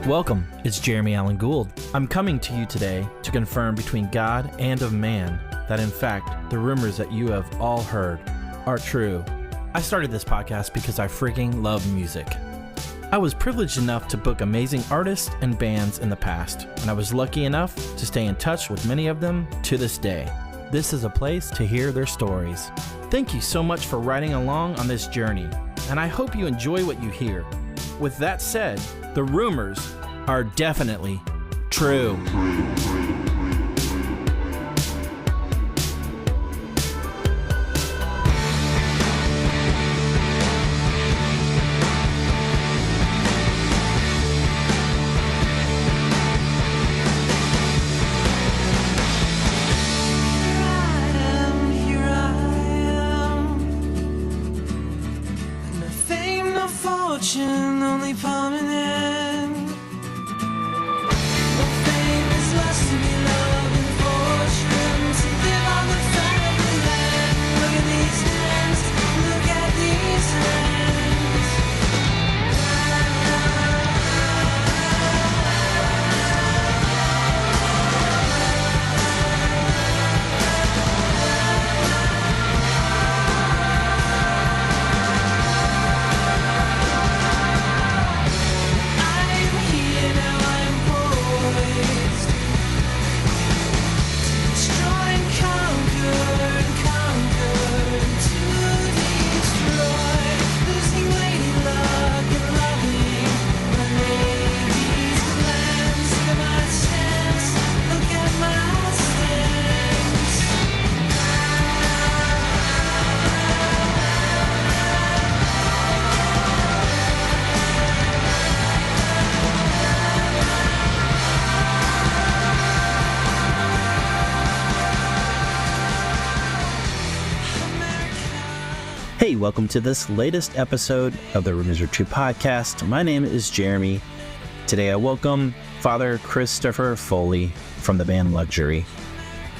Welcome, it's Jeremy Allen Gould. I'm coming to you today to confirm between God and of man that in fact, the rumors that you have all heard are true. I started this podcast because I freaking love music. I was privileged enough to book amazing artists and bands in the past, and I was lucky enough to stay in touch with many of them to this day. This is a place to hear their stories. Thank you so much for riding along on this journey, and I hope you enjoy what you hear. With that said, the rumors are definitely true. Only permanent. What fame is lost to me, love and fortune, to live on the family land. Look at these hands, look at these hands. Hey, welcome to this latest episode of the Rumors Are True podcast. My name is Jeremy. Today I welcome Father Christopher Foley from the band Luxury.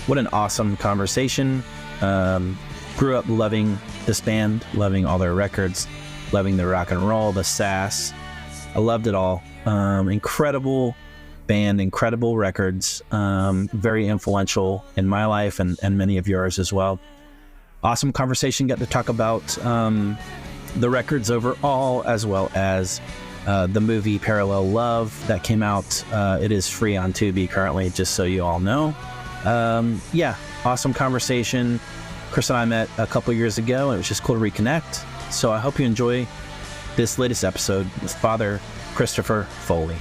What an awesome conversation. Grew up loving this band, loving all their records, loving the rock and roll, the sass. I loved it all. Incredible band, incredible records, very influential in my life and many of yours as well. Awesome conversation. Got to talk about the records overall, as well as the movie Parallel Love that came out. It is free on Tubi currently, just so you all know. Awesome conversation. Chris and I met a couple years ago, and it was just cool to reconnect. So I hope you enjoy this latest episode with Father Christopher Foley.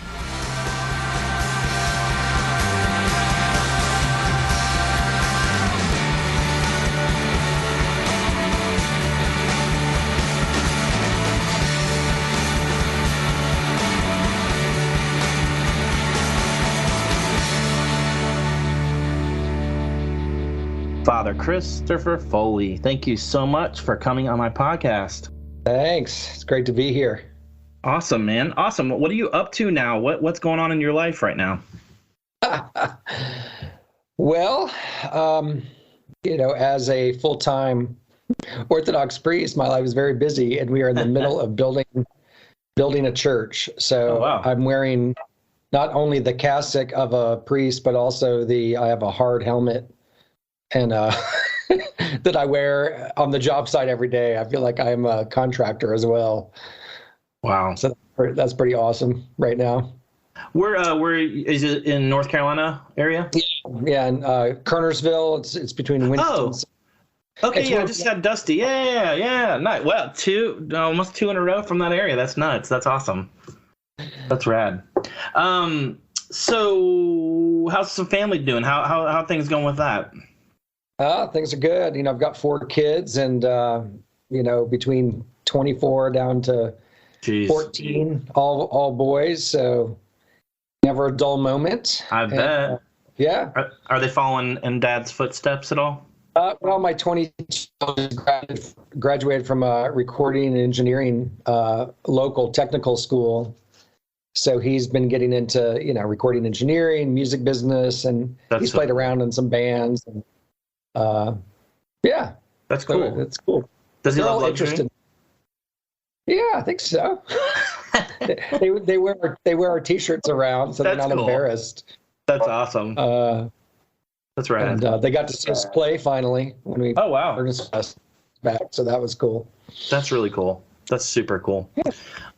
Father Christopher Foley, thank you so much for coming on my podcast. Thanks. It's great to be here. Awesome, man. Awesome. What are you up to now? What's going on in your life right now? Well, as a full-time Orthodox priest, my life is very busy, and we are in the middle of building a church. So wow. I'm wearing not only the cassock of a priest, but also I have a hard helmet and that I wear on the job site every day. I feel like I'm a contractor as well. Wow. So that's pretty awesome right now. Where is it, in North Carolina area? Yeah, in Kernersville. It's between Winston. Oh, okay. I just had Dusty. Yeah. Nice. Well, almost two in a row from that area. That's nuts. That's awesome. That's rad. So how's some family doing? How things going with that? Things are good. I've got 4 kids, and between 24 down to 14, all boys. So never a dull moment. I bet. Yeah. Are they following in Dad's footsteps at all? Well, my 20 graduated from a recording and engineering local technical school. So he's been getting into recording engineering, music business, and he's played around in some bands. And, that's cool. That's cool. Does he love Luxury? Yeah, I think so. they wear our T-shirts around, so they're That's not cool. embarrassed. That's awesome. That's right. And they got to see us play finally when we Oh, wow. Ernest us back, so that was cool. That's really cool. That's super cool. Yeah.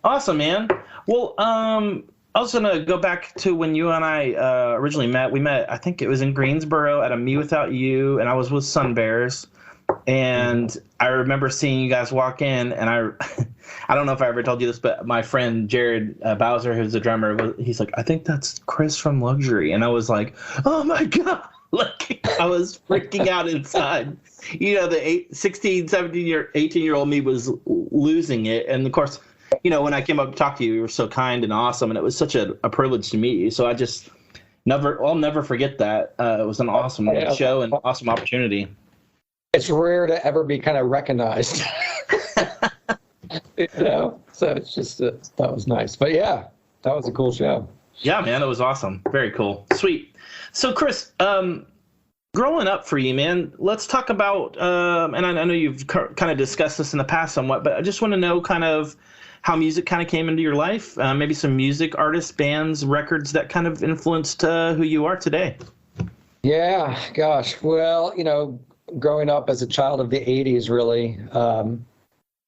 Awesome, man. Well, I was going to go back to when you and I originally met. We met, I think it was in Greensboro at a Me Without You, and I was with Sun Bears. And I remember seeing you guys walk in, and I don't know if I ever told you this, but my friend Jared Bowser, who's the drummer, he's like, I think that's Chris from Luxury. And I was like, oh my God. Like, I was freaking out inside. You know, the 16, 17, 18-year-old me was losing it. And, of course, you know, when I came up to talk to you, you were so kind and awesome, and it was such a privilege to meet you. So I'll never forget that. It was an awesome show and awesome opportunity. It's rare to ever be kind of recognized. You know, so it's just, that was nice. But yeah, that was a cool show. Yeah, man, it was awesome. Very cool. Sweet. So, Chris, growing up for you, man, let's talk about, and I know you've kind of discussed this in the past somewhat, but I just want to know kind of how music kind of came into your life, maybe some music, artists, bands, records that kind of influenced who you are today. Yeah, gosh. Well, you know, growing up as a child of the 80s, really,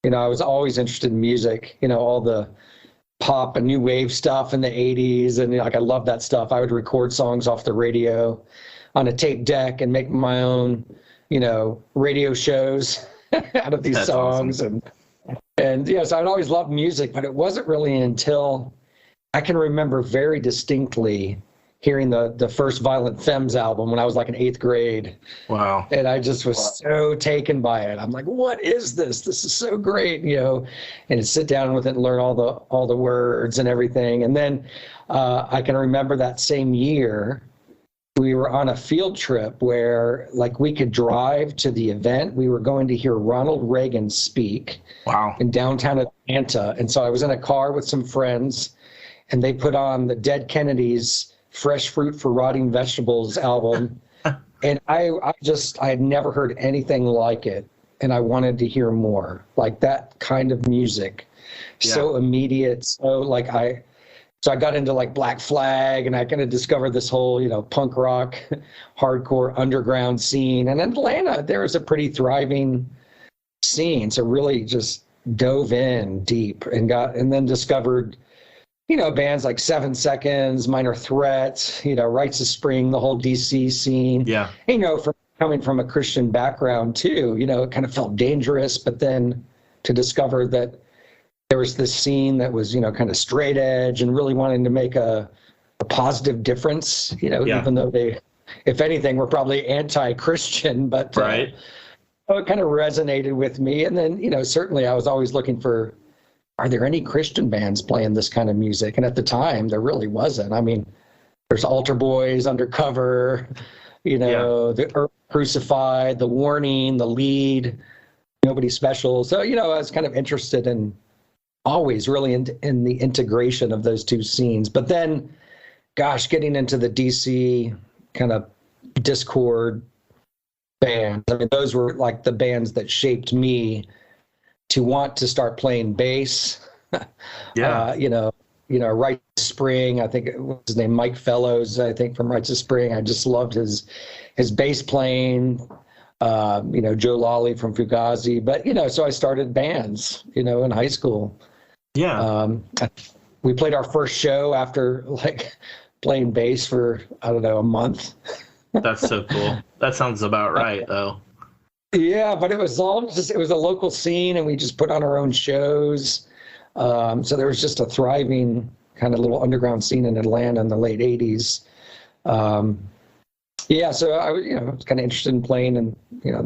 you know, I was always interested in music, you know, all the pop and new wave stuff in the 80s. And like, I love that stuff. I would record songs off the radio on a tape deck and make my own, you know, radio shows out of these songs. Awesome. And yes, I'd always loved music, but it wasn't really until I can remember very distinctly hearing the first Violent Femmes album when I was like in 8th grade. Wow. And I just was so taken by it. I'm like, what is this? This is so great, you know, and to sit down with it and learn all the words and everything. And then I can remember that same year, we were on a field trip where like we could drive to the event. We were going to hear Ronald Reagan speak. Wow. In downtown Atlanta. And so I was in a car with some friends, and they put on the Dead Kennedys' Fresh Fruit for Rotting Vegetables album. And I had never heard anything like it. And I wanted to hear more, like that kind of music. Yeah. So immediate. So I got into like Black Flag, and I kind of discovered this whole, you know, punk rock, hardcore underground scene. And in Atlanta, there was a pretty thriving scene. So really just dove in deep and then discovered, you know, bands like 7 Seconds, Minor Threat, you know, Rites of Spring, the whole DC scene. Yeah. You know, coming from a Christian background too, you know, it kind of felt dangerous, but then to discover that there was this scene that was, you know, kind of straight edge and really wanting to make a positive difference, you know, even though they, if anything, were probably anti-Christian, but right. It kind of resonated with me. And then, you know, certainly I was always looking for, are there any Christian bands playing this kind of music? And at the time, there really wasn't. I mean, there's Altar Boys, Undercover, you know, the Earth Crucified, The Warning, The Lead, Nobody Special. So, you know, I was kind of interested in always really in the integration of those two scenes. But then, gosh, getting into the DC kind of Discord bands, I mean, those were like the bands that shaped me to want to start playing bass. You know, Rites of Spring, I think it was his name, Mike Fellows, I think, from Rites of Spring. I just loved his bass playing. You know, Joe Lawley from Fugazi. But, you know, so I started bands, you know, in high school. Yeah. We played our first show after like playing bass for, I don't know, a month. That's so cool. That sounds about right, though. Yeah, but it was it was a local scene, and we just put on our own shows. So there was just a thriving kind of little underground scene in Atlanta in the late 80s. Yeah, so I was kind of interested in playing in, you know,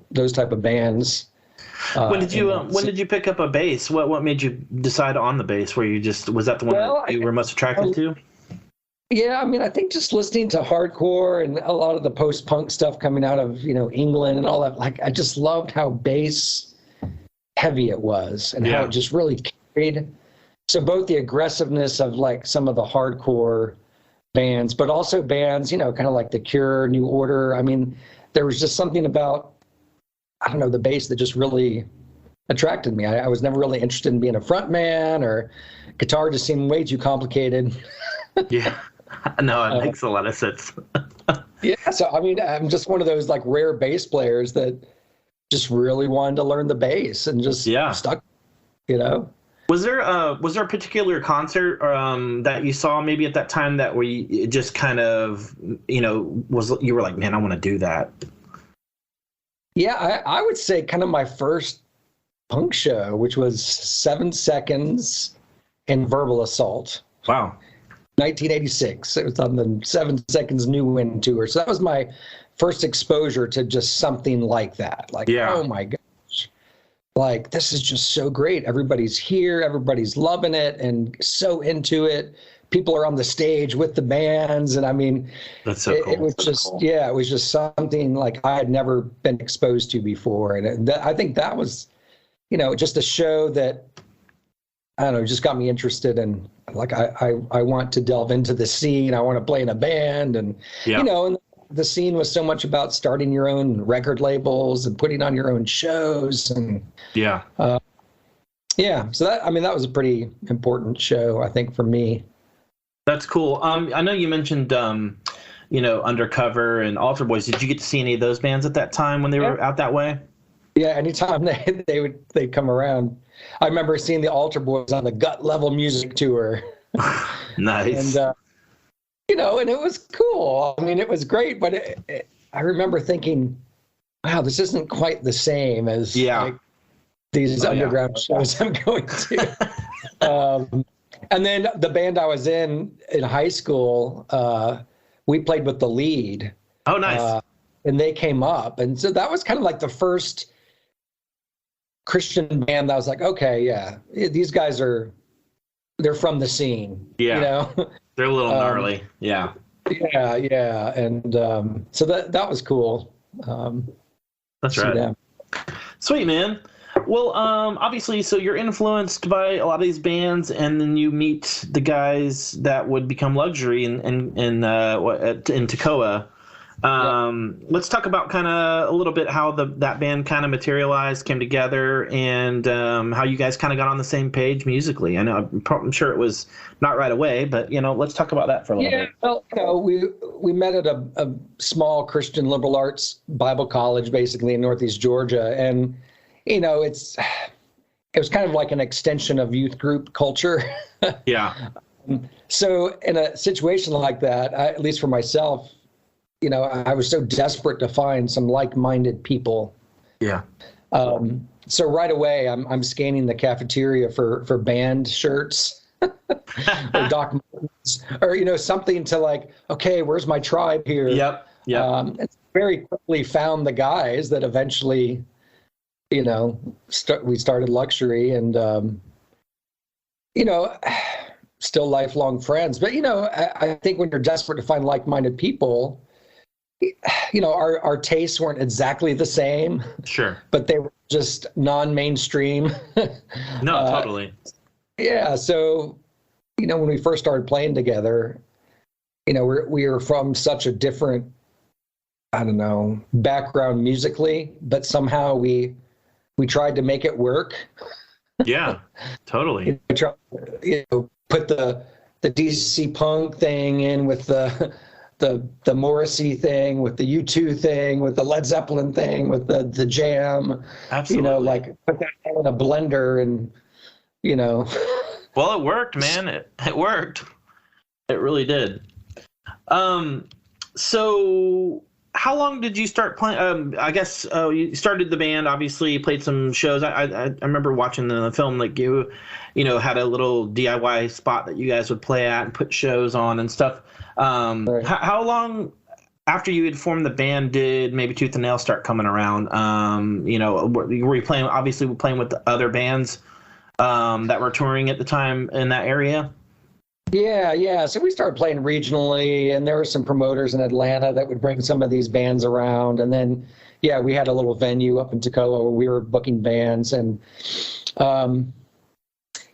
those type of bands. When did you pick up a bass? What made you decide on the bass? Was that the one that you were most attracted to? Yeah, I mean, I think just listening to hardcore and a lot of the post-punk stuff coming out of, you know, England and all that, like, I just loved how bass heavy it was and how it just really carried. So both the aggressiveness of like some of the hardcore bands, but also bands, you know, kind of like The Cure, New Order. I mean, there was just something about, I don't know, the bass that just really attracted me. I was never really interested in being a front man, or guitar just seemed way too complicated. Yeah. No, it makes a lot of sense. Yeah. So, I mean, I'm just one of those like rare bass players that just really wanted to learn the bass and just stuck, you know? Was there a particular concert that you saw maybe at that time that it just kind of, you know, you were like, man, I want to do that? Yeah, I would say kind of my first punk show, which was 7 Seconds and Verbal Assault. Wow. 1986. It was on the 7 Seconds New Wind tour. So that was my first exposure to just something like that. Like, oh my gosh, like this is just so great. Everybody's here, everybody's loving it and so into it. People are on the stage with the bands, and I mean, that's so cool. It was it was just something like I had never been exposed to before, and I think that was, you know, just a show that, I don't know, just got me interested in, like, I want to delve into the scene. I want to play in a band, and you know, and the scene was so much about starting your own record labels and putting on your own shows, and so that, I mean, that was a pretty important show, I think, for me. That's cool. I know you mentioned, you know, Undercover and Altar Boys. Did you get to see any of those bands at that time when they were out that way? Yeah, anytime they'd come around. I remember seeing the Altar Boys on the Gut Level Music Tour. Nice. And, you know, and it was cool. I mean, it was great, but I remember thinking, wow, this isn't quite the same as like, these underground shows I'm going to. And then the band I was in high school, we played with The Lead. Oh, nice. And they came up. And so that was kind of like the first Christian band that was like, okay, these guys they're from the scene. Yeah. You know? They're a little gnarly. Yeah. And so that was cool. That's right. Them. Sweet, man. Well, obviously, so you're influenced by a lot of these bands, and then you meet the guys that would become Luxury in Toccoa. Let's talk about kind of a little bit how that band kind of materialized, came together, and how you guys kind of got on the same page musically. I know, I'm sure it was not right away, but, you know, let's talk about that for a little bit. Well, you know, we met at a small Christian liberal arts Bible college, basically in Northeast Georgia, and you know, it was kind of like an extension of youth group culture. Yeah. So in a situation like that, at least for myself, you know, I was so desperate to find some like-minded people. Yeah. So right away, I'm scanning the cafeteria for band shirts or Doc Martens, or, you know, something to like, okay, where's my tribe here? Yep. And very quickly found the guys that eventually, you know, we started Luxury, and, you know, still lifelong friends. But, you know, I think when you're desperate to find like-minded people, you know, our tastes weren't exactly the same. Sure. But they were just non-mainstream. No, totally. Yeah. So, you know, when we first started playing together, you know, we were from such a different, I don't know, background musically, but somehow we tried to make it work. Yeah, totally. You know, put the DC punk thing in with the Morrissey thing, with the U2 thing, with the Led Zeppelin thing, with the Jam. Absolutely. You know, like put that in a blender, and, you know. Well, it worked, man. It worked. It really did. So how long did you start playing? I guess you started the band, obviously, you played some shows. I remember watching the film, like you know, had a little DIY spot that you guys would play at and put shows on and stuff. Right. How long after you had formed the band did maybe Tooth and Nail start coming around? You know, were you playing, obviously playing with the other bands that were touring at the time in that area? Yeah. So we started playing regionally, and there were some promoters in Atlanta that would bring some of these bands around. And then, yeah, we had a little venue up in Toccoa where we were booking bands. And,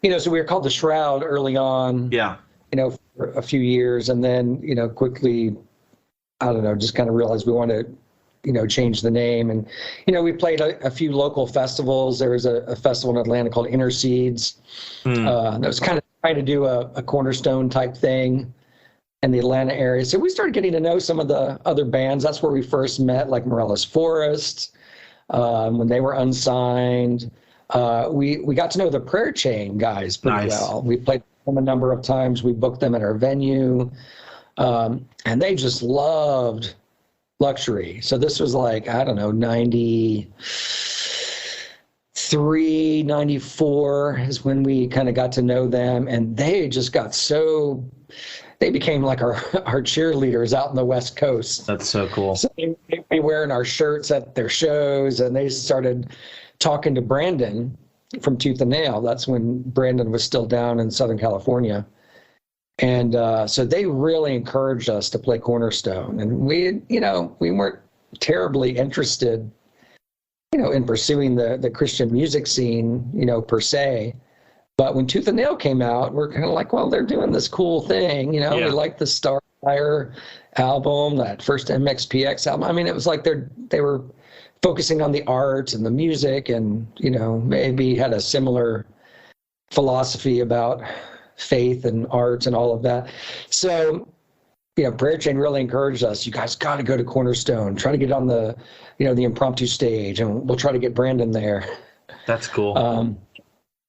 you know, so we were called The Shroud early on. Yeah. You know, for a few years. And then, you know, quickly, I don't know, just kind of realized we wanted to change the name. And, we played a few local festivals. There was a festival in Atlanta called Interseeds. That was kind of trying to do a Cornerstone type thing in the Atlanta area. So we started getting to know some of the other bands. That's where we first met, like Morellis Forest, when they were unsigned. We got to know the Prayer Chain guys pretty well. We played them a number of times. We booked them at our venue. And they just loved Luxury. So this was like, I don't know, 93, 94 is when we kind of got to know them. And they just got they became like our cheerleaders out in the West Coast. That's so cool. So they were wearing our shirts at their shows, and they started talking to Brandon from Tooth and Nail. That's when Brandon was still down in Southern California. And so they really encouraged us to play Cornerstone. And we weren't terribly interested, in pursuing the Christian music scene, per se. But when Tooth and Nail came out, we're kind of like, well, they're doing this cool thing. We like the Starfire album, that first MXPX album. I mean, it was like they were focusing on the art and the music, and, maybe had a similar philosophy about faith and art and all of that. So, Prayer Chain really encouraged us. You guys got to go to Cornerstone. Try to get on the impromptu stage, and we'll try to get Brandon there. That's cool.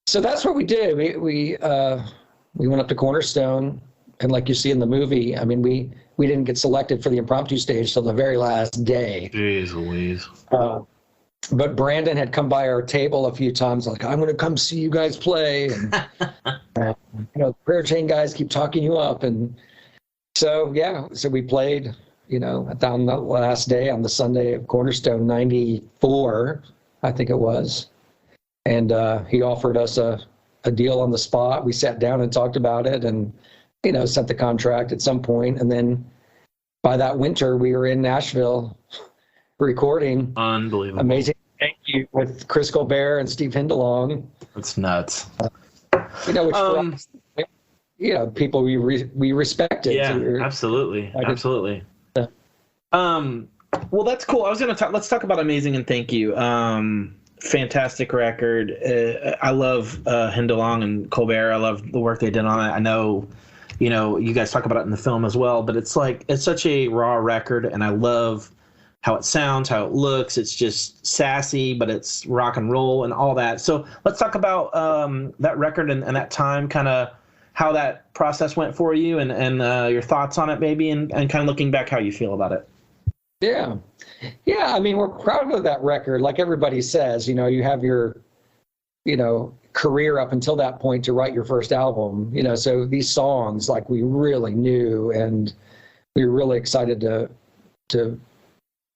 So that's what we did. We went up to Cornerstone, and like you see in the movie, I mean, we didn't get selected for the impromptu stage till the very last day. Jeez Louise. But Brandon had come by our table a few times, like, I'm going to come see you guys play. And, Prayer Chain guys keep talking you up. And so we played, on the last day, on the Sunday of Cornerstone, 94, I think it was. And he offered us a deal on the spot. We sat down and talked about it, and, sent the contract at some point. And then by that winter, we were in Nashville recording. Unbelievable. Amazing. Thank you, with Chris Colbert and Steve Hindalong. That's nuts. Which for us, people we respected. Yeah, so absolutely. Absolutely. Yeah. Well, that's cool. I was going to let's talk about Amazing and Thank You. Fantastic record. I love Hindalong and Colbert. I love the work they did on it. I know, you guys talk about it in the film as well, but it's such a raw record, and I love how it sounds, how it looks. It's just sassy, but it's rock and roll and all that. So let's talk about that record and that time, kind of how that process went for you, and your thoughts on it maybe, and kind of looking back how you feel about it. Yeah. I mean, we're proud of that record. Like everybody says, you have your, career up until that point to write your first album, so these songs, like, we really knew, and we were really excited to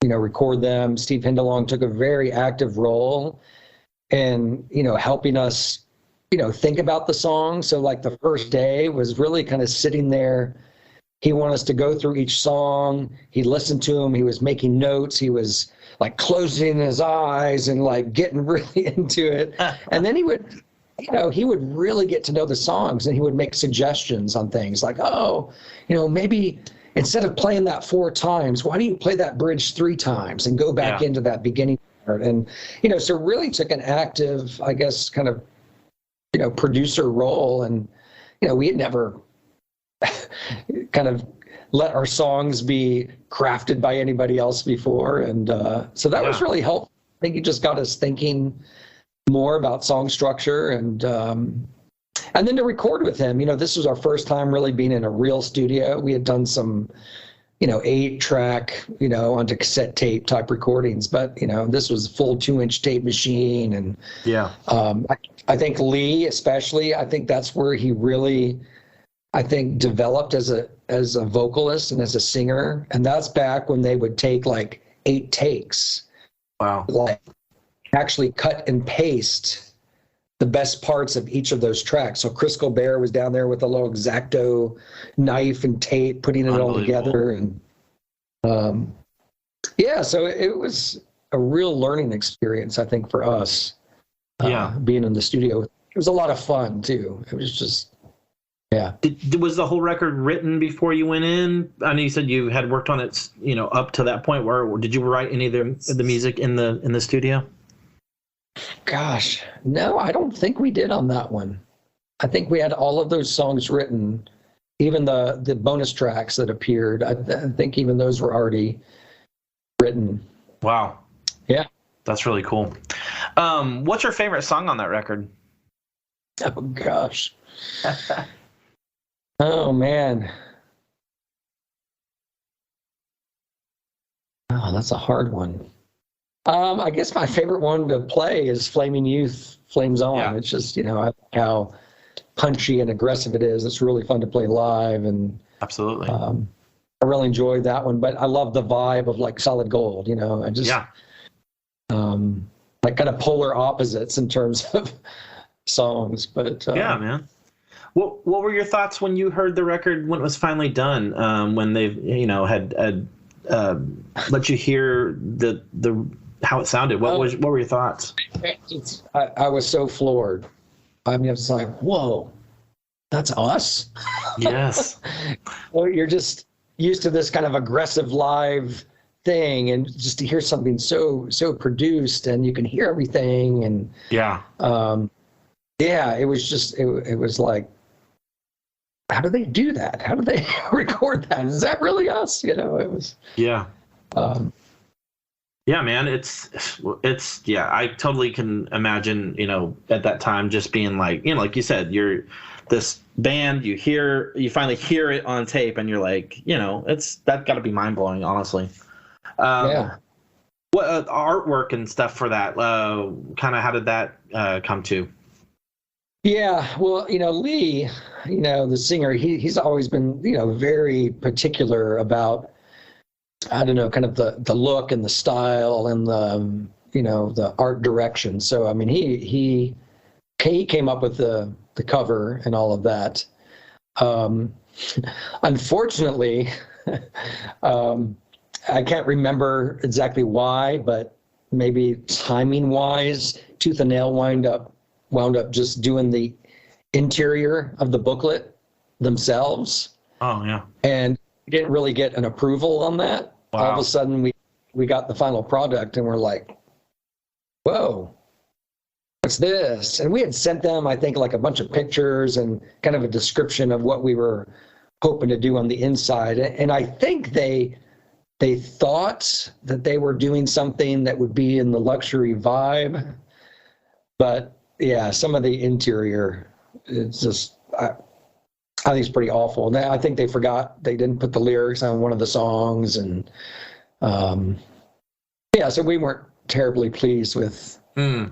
record them. Steve Hindalong took a very active role in, helping us, think about the song. So like the first day was really kind of sitting there. He wanted us to go through each song. He listened to them. He was making notes. He was like closing his eyes and like getting really into it. And then he would really get to know the songs, and he would make suggestions on things like, maybe instead of playing that 4 times, why don't you play that bridge 3 times and go back into that beginning part? And, so really took an active, I guess, kind of, producer role. And, we had never kind of let our songs be crafted by anybody else before. And so that was really helpful. I think it just got us thinking more about song structure, and then to record with him. This was our first time really being in a real studio. We had done some, 8-track, onto cassette tape type recordings, but, this was a full 2-inch tape machine. And I think Lee, especially, I think that's where he really, developed as a vocalist and as a singer. And that's back when they would take like 8 takes. Wow. Like actually cut and paste the best parts of each of those tracks. So Chris Colbert was down there with a little X-Acto knife and tape, putting it all together. And so it was a real learning experience, I think, for us. Being in the studio. It was a lot of fun too. It was just Yeah. Was the whole record written before you went in? I know you said you had worked on it, up to that point. Where did you write any of the music in the studio? Gosh, no, I don't think we did on that one. I think we had all of those songs written, even the bonus tracks that appeared. I think even those were already written. Wow. Yeah. That's really cool. What's your favorite song on that record? Oh, gosh. Oh, man. Oh, that's a hard one. I guess my favorite one to play is Flaming Youth, Flames On. Yeah. It's just, I like how punchy and aggressive it is. It's really fun to play live. And absolutely. I really enjoyed that one, but I love the vibe of like Solid Gold, I just, like kind of polar opposites in terms of songs, but yeah, man. What were your thoughts when you heard the record when it was finally done? When they had let you hear the how it sounded. What were your thoughts? I was so floored. I mean, it's like, whoa, that's us. Yes. Well, you're just used to this kind of aggressive live thing, and just to hear something so produced, and you can hear everything, and it was just it was like, how do they do that? How do they record that? Is that really us? It was. Yeah. Yeah, man, it's I totally can imagine, at that time just being like, like you said, you're this band, you finally hear it on tape, and you're like, that's got to be mind blowing, honestly. What artwork and stuff for that? Kind of how did that come to? Yeah, well, Lee, the singer, he's always been, very particular about, I don't know, kind of the look and the style and the art direction. So, I mean, he came up with the cover and all of that. Unfortunately, I can't remember exactly why, but maybe timing wise, Tooth and Nail wound up just doing the interior of the booklet themselves. Oh, yeah. And didn't really get an approval on that. Wow. All of a sudden we got the final product, and we're like, whoa, what's this? And we had sent them, I think, like a bunch of pictures and kind of a description of what we were hoping to do on the inside. And I think they thought that they were doing something that would be in the luxury vibe, but yeah, some of the interior, it's just, I think it's pretty awful. And I think they forgot, they didn't put the lyrics on one of the songs. And so we weren't terribly pleased with, the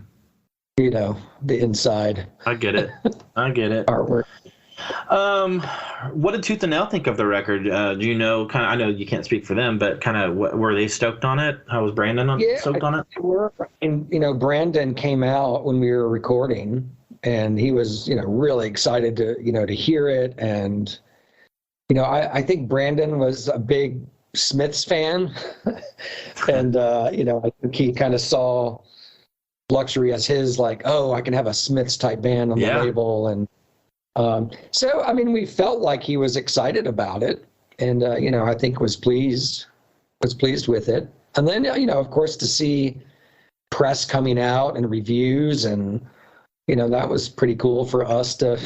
inside. I get it. Artwork. What did Tooth and Nail think of the record? Do you know, kind of, I know you can't speak for them, but kind of were they stoked on it? How was Brandon stoked on it? And, Brandon came out when we were recording, and he was, really excited to, to hear it. And, I think Brandon was a big Smiths fan. And, I think he kind of saw Luxury as his, like, oh, I can have a Smiths type band on the label. And so, I mean, we felt like he was excited about it, and, I think was pleased with it. And then, of course, to see press coming out and reviews, and, that was pretty cool for us to,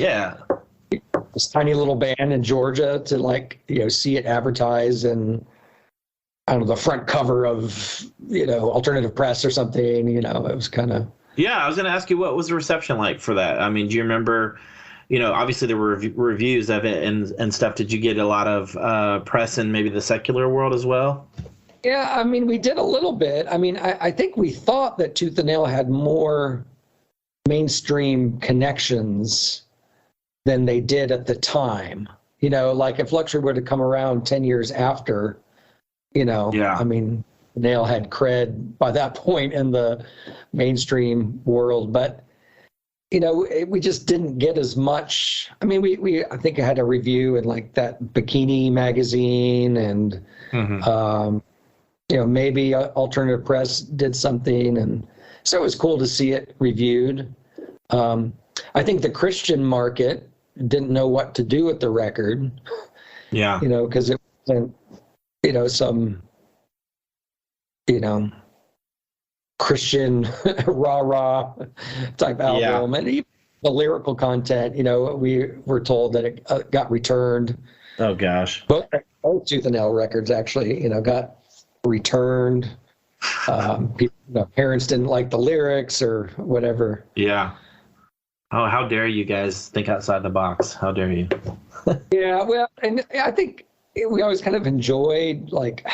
this tiny little band in Georgia to, like, see it advertised and, I don't know, the front cover of, Alternative Press or something, it was kind of. Yeah, I was going to ask you, what was the reception like for that? I mean, do you remember, obviously there were reviews of it and stuff. Did you get a lot of press in maybe the secular world as well? Yeah, I mean, we did a little bit. I mean, I think we thought that Tooth and Nail had more mainstream connections than they did at the time. Like if Luxury would have come around 10 years after, I mean, Nail had cred by that point in the mainstream world, but we just didn't get as much. I mean, I think I had a review in like that Bikini magazine, and maybe Alternative Press did something, and so it was cool to see it reviewed. I think the Christian market didn't know what to do with the record. Yeah. Because it wasn't, some, Christian rah-rah type album. And even the lyrical content, we were told that it got returned. Oh, gosh. Both Tooth and Nail records actually, got returned. Parents didn't like the lyrics or whatever. Yeah. Oh, how dare you guys think outside the box? How dare you? Yeah, well, and I think we always kind of enjoyed, like,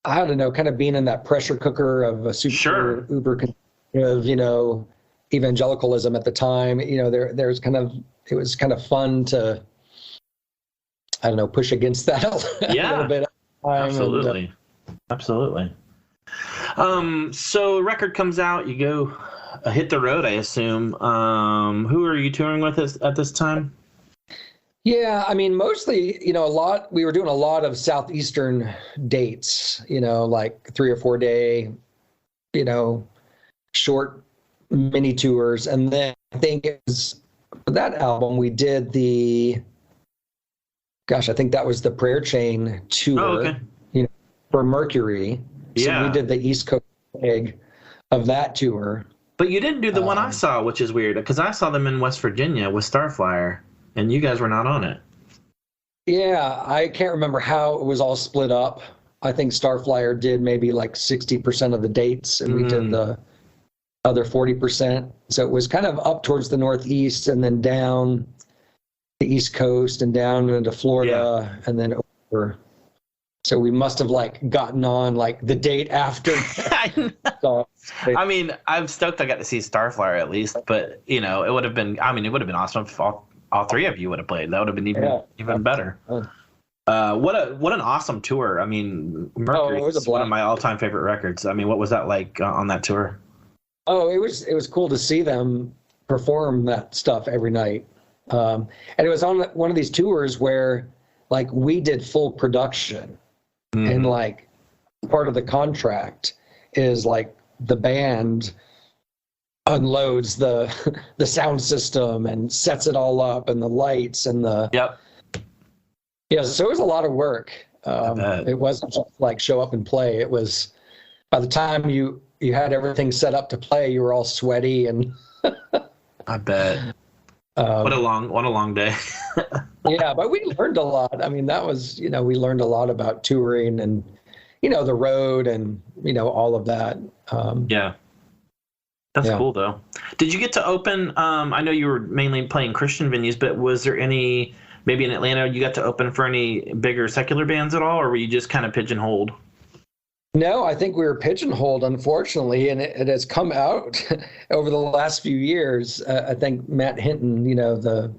I don't know, kind of being in that pressure cooker of a super uber conservative, evangelicalism at the time. There's kind of, it was kind of fun to, I don't know, push against that a little bit. Absolutely. Absolutely. So record comes out, you go hit the road, I assume. Who are you touring with at this time? Yeah, I mean, mostly, we were doing a lot of Southeastern dates, like 3 or 4 day, short mini tours. And then I think it was for that album, we did I think that was the Prayer Chain tour, for Mercury. So we did the East Coast leg of that tour. But you didn't do the one I saw, which is weird, because I saw them in West Virginia with Starflyer, and you guys were not on it. Yeah, I can't remember how it was all split up. I think Starflyer did maybe like 60% of the dates, and we did the other 40%. So it was kind of up towards the Northeast and then down the East Coast and down into Florida and then over. So we must have gotten on the date after. So, I mean, I'm stoked I got to see Starflyer at least, but it would have been awesome if all three of you would have played. That would have been even better. What an awesome tour. I mean, Mercury is one of my all-time favorite records. I mean, what was that like on that tour? Oh, it was cool to see them perform that stuff every night. And it was on one of these tours where we did full production. And part of the contract is the band unloads the sound system and sets it all up and the lights and so it was a lot of work. It wasn't just show up and play. It was, by the time you had everything set up to play, you were all sweaty and I bet. What a long day. Yeah, but we learned a lot. I mean, that was, we learned a lot about touring and, the road and, all of that. That's cool, though. Did you get to open, I know you were mainly playing Christian venues, but was there any, maybe in Atlanta, you got to open for any bigger secular bands at all, or were you just kind of pigeonholed? No, I think we were pigeonholed, unfortunately, and it has come out over the last few years. I think Matt Hinton, the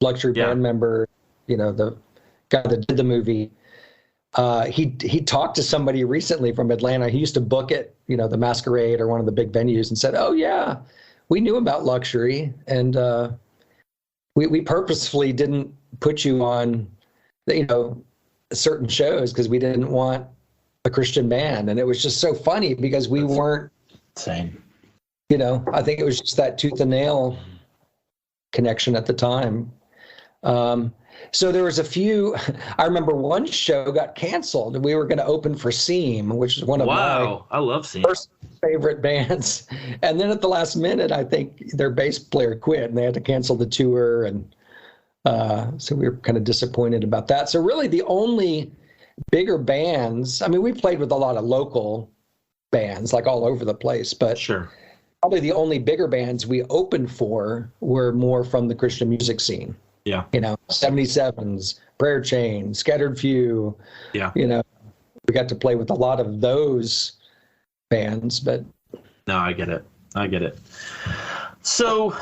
luxury band member, the guy that did the movie, he talked to somebody recently from Atlanta. He used to book it, the Masquerade or one of the big venues, and said, "Oh yeah, we knew about luxury, and we purposefully didn't put you on, certain shows because we didn't want a Christian band." And it was just so funny because we weren't same. I think it was just that Tooth and Nail connection at the time. So there was a few. I remember one show got canceled. We were going to open for Seam, which is one of my I love Seam. First favorite bands. And then at the last minute, I think their bass player quit, and they had to cancel the tour. And so we were kind of disappointed about that. So really, the only bigger bands, I mean, we played with a lot of local bands, all over the place, but probably the only bigger bands we opened for were more from the Christian music scene. Yeah. 77s, Prayer Chain, Scattered Few. Yeah. We got to play with a lot of those bands, but. No, I get it. So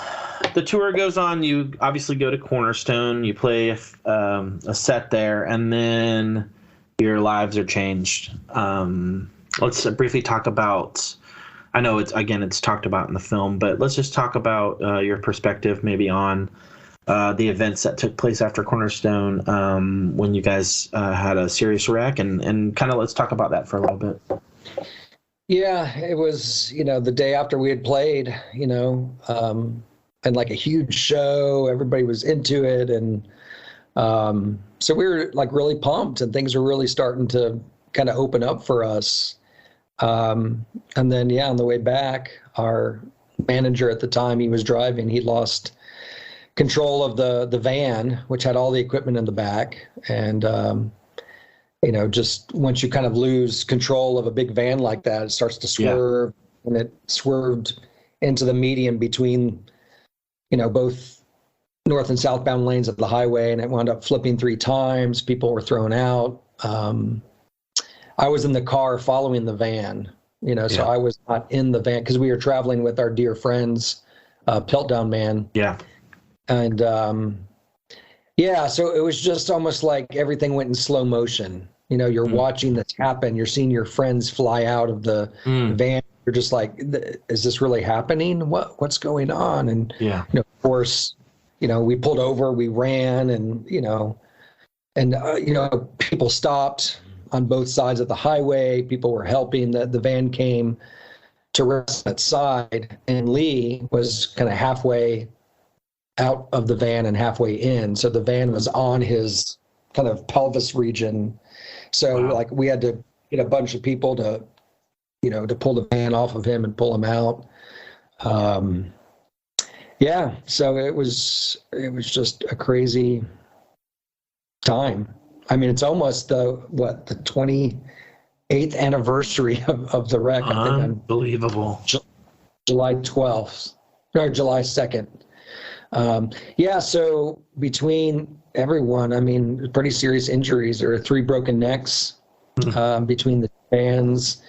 the tour goes on. You obviously go to Cornerstone. You play a set there, and then your lives are changed. Let's briefly talk about, I know it's talked about in the film, but let's just talk about your perspective maybe on the events that took place after Cornerstone when you guys had a serious wreck, and kind of let's talk about that for a little bit. Yeah, it was, the day after we had played, like a huge show. Everybody was into it. And so we were like really pumped, and things were really starting to kind of open up for us. And then, yeah, on the way back, our manager at the time, he was driving, he lost control of the van, which had all the equipment in the back. And, just once you kind of lose control of a big van like that, it starts to swerve, and it swerved into the median between, both north and southbound lanes of the highway, and it wound up flipping 3 times. People were thrown out. I was in the car following the van, so I was not in the van because we were traveling with our dear friends, Piltdown Man. Yeah. And so it was just almost like everything went in slow motion. You're watching this happen. You're seeing your friends fly out of the van. You're just like, is this really happening? What's going on? And of course, we pulled over, we ran, and people stopped on both sides of the highway. People were helping. The van came to rest at side, and Lee was kind of halfway out of the van and halfway in. So the van was on his kind of pelvis region. So like we had to get a bunch of people to pull the van off of him and pull him out. So it was just a crazy time. I mean, it's almost the 28th anniversary of the wreck. Unbelievable. I think July 12th or July 2nd. So between everyone, I mean, pretty serious injuries. There were 3 broken necks between the bands.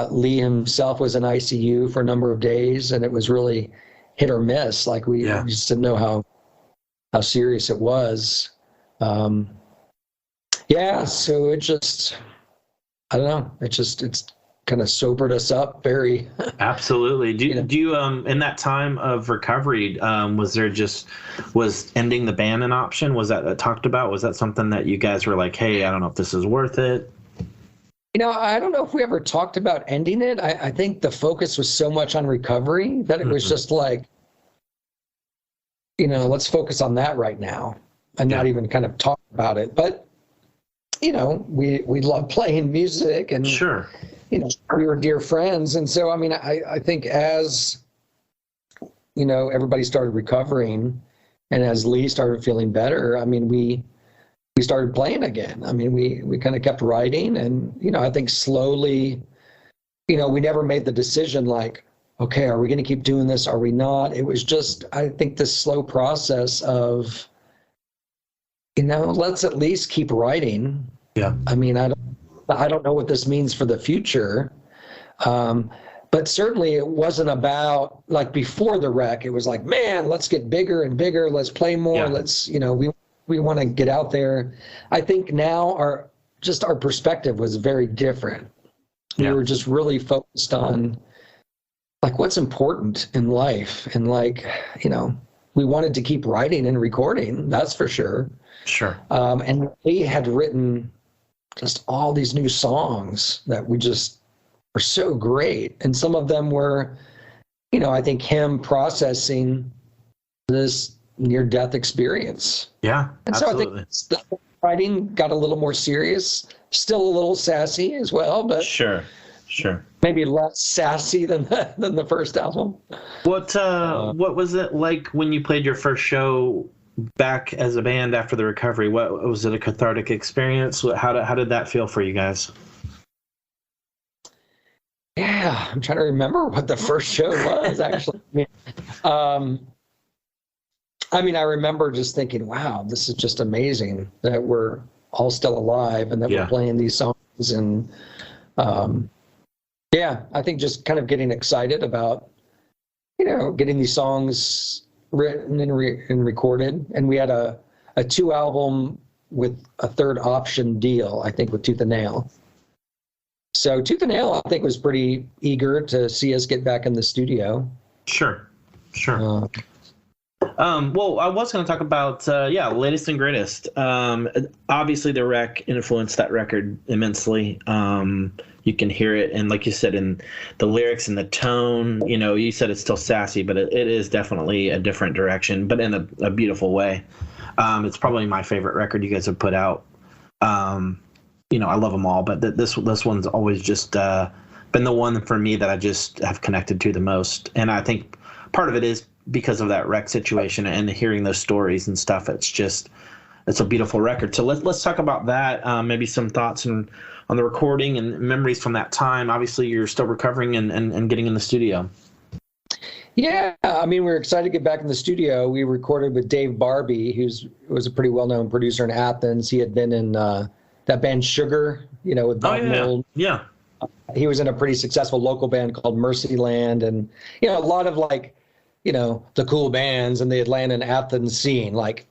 Lee himself was in ICU for a number of days, and it was really hit or miss. Like we just didn't know how serious it was. So it just, I don't know. It's kind of sobered us up very. Absolutely. Do you in that time of recovery, was ending the band an option? Was that talked about? Was that something that you guys were like, hey, I don't know if this is worth it? I don't know if we ever talked about ending it. I think the focus was so much on recovery that it was just like, let's focus on that right now and not even kind of talk about it. But, we love playing music, and sure. We were dear friends. And so, I mean, I think as, everybody started recovering, and as Lee started feeling better, I mean, we started playing again. I mean, we kind of kept writing, and, I think slowly, we never made the decision like, okay, are we going to keep doing this? Are we not? It was just, I think, this slow process of, let's at least keep writing. Yeah. I mean, I don't know what this means for the future. But certainly it wasn't about, like, before the wreck, it was like, man, let's get bigger and bigger. Let's play more. Yeah. Let's, we want to get out there. I think now our perspective was very different. We were just really focused on, like, what's important in life. And, like, we wanted to keep writing and recording, that's for sure. Sure. And we had written just all these new songs that we just were so great. And some of them were, I think him processing this near-death experience. Yeah, and absolutely. So I think the writing got a little more serious, still a little sassy as well, but sure. Maybe less sassy than the first album. What was it like when you played your first show back as a band after the recovery? What was it, a cathartic experience? How did that feel for you guys? Yeah, I'm trying to remember what the first show was actually. I mean, I remember just thinking, wow, this is just amazing that we're all still alive and that we're playing these songs. And I think just kind of getting excited about, getting these songs written and recorded. And we had a 2-album with a 3rd option deal, I think, with Tooth and Nail. So Tooth and Nail, I think, was pretty eager to see us get back in the studio. Sure. Well, I was going to talk about, latest and greatest. Obviously, the wreck influenced that record immensely. You can hear it, and like you said, in the lyrics and the tone, you said it's still sassy, but it is definitely a different direction, but in a beautiful way. It's probably my favorite record you guys have put out. I love them all, but this one's always just been the one for me that I just have connected to the most. And I think part of it is because of that wreck situation and hearing those stories and stuff. It's a beautiful record. So let's talk about that. Maybe some thoughts on the recording and memories from that time. Obviously, you're still recovering and getting in the studio. Yeah, I mean, we're excited to get back in the studio. We recorded with Dave Barbie, who was a pretty well-known producer in Athens. He had been in that band Sugar, with Bob Mould. Yeah. He was in a pretty successful local band called Mercyland, and a lot of the cool bands in the Atlanta and Athens scene. Like,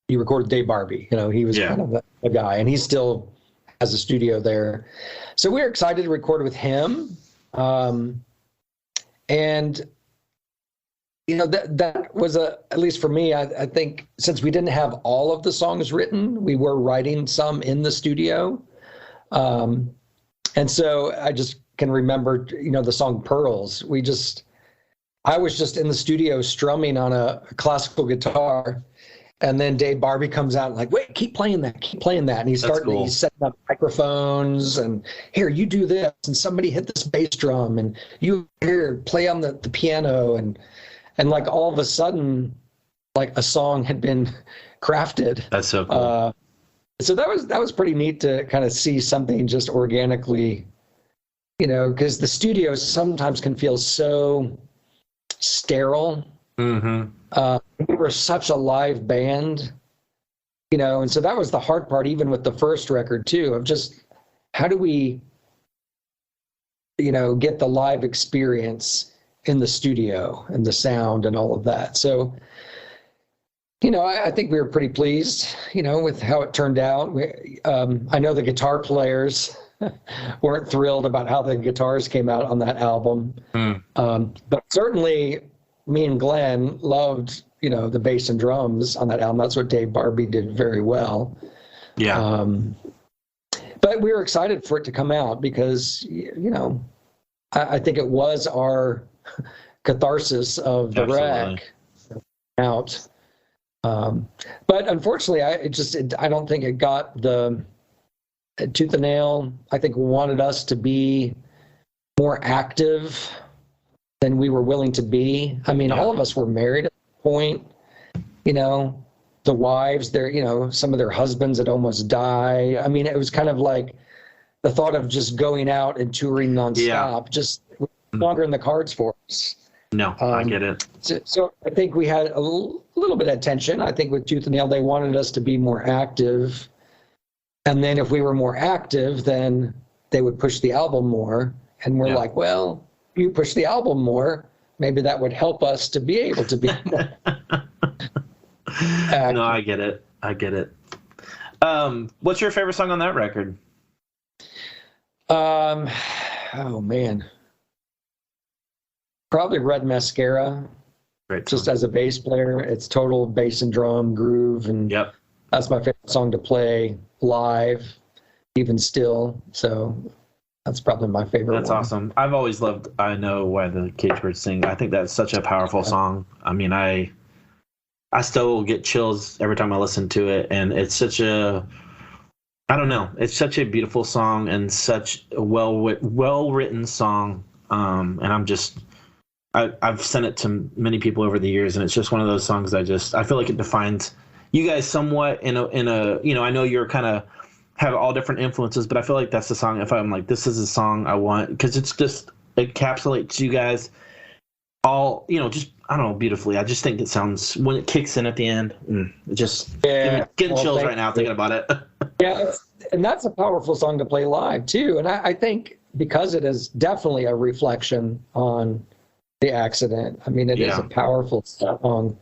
you recorded Dave Barbie. He was kind of a guy, and he still has a studio there. So we were excited to record with him, and that was at least for me, I think, since we didn't have all of the songs written, we were writing some in the studio. And so I just can remember, the song Pearls. I was just in the studio strumming on a classical guitar. And then Dave Barbie comes out and like, wait, keep playing that. And he's setting up microphones and here, you do this. And somebody hit this bass drum and you here, play on the piano. And like all of a sudden, like a song had been crafted. That's so cool. So that was pretty neat to kind of see something just organically, because the studio sometimes can feel so sterile. Mm-hmm. We were such a live band, and so that was the hard part, even with the first record too, of just how do we, get the live experience in the studio and the sound and all of that. So, I think we were pretty pleased, with how it turned out. I know the guitar players weren't thrilled about how the guitars came out on that album. But certainly me and Glenn loved, the bass and drums on that album. That's what Dave Barbie did very well. Yeah. But we were excited for it to come out because, I think it was our catharsis of the wreck out. But unfortunately, I don't think it got the tooth and nail. I think wanted us to be more active than we were willing to be. I mean, all of us were married at the point, the wives, some of their husbands had almost died. I mean, it was kind of like the thought of just going out and touring nonstop, just longer in the cards for us. No, I get it. So I think we had a little bit of tension. I think with Tooth and Nail, they wanted us to be more active. And then if we were more active, then they would push the album more. And we're like, well, you push the album more, maybe that would help us to be able to be more active. No, I get it. What's your favorite song on that record? Oh, man. Probably Red Mascara. Just as a bass player, it's total bass and drum groove, and that's my favorite song to play live, even still. So that's probably my favorite. That's awesome. I've always loved "I Know Why the Cage Birds Sing." I think that's such a powerful song. I mean, I still get chills every time I listen to it, and it's such a, I don't know, it's such a beautiful song and such a well written song. And I've sent it to many people over the years, and it's just one of those songs I feel like it defines you guys somewhat in a I know you're kind of have all different influences, but I feel like that's the song. If I'm like, this is a song I want, because it encapsulates you guys all, just, I don't know, beautifully. I just think it sounds, when it kicks in at the end, getting chills right now thinking about it. Yeah, and that's a powerful song to play live too. And I think because it is definitely a reflection on the accident. I mean, it is a powerful song,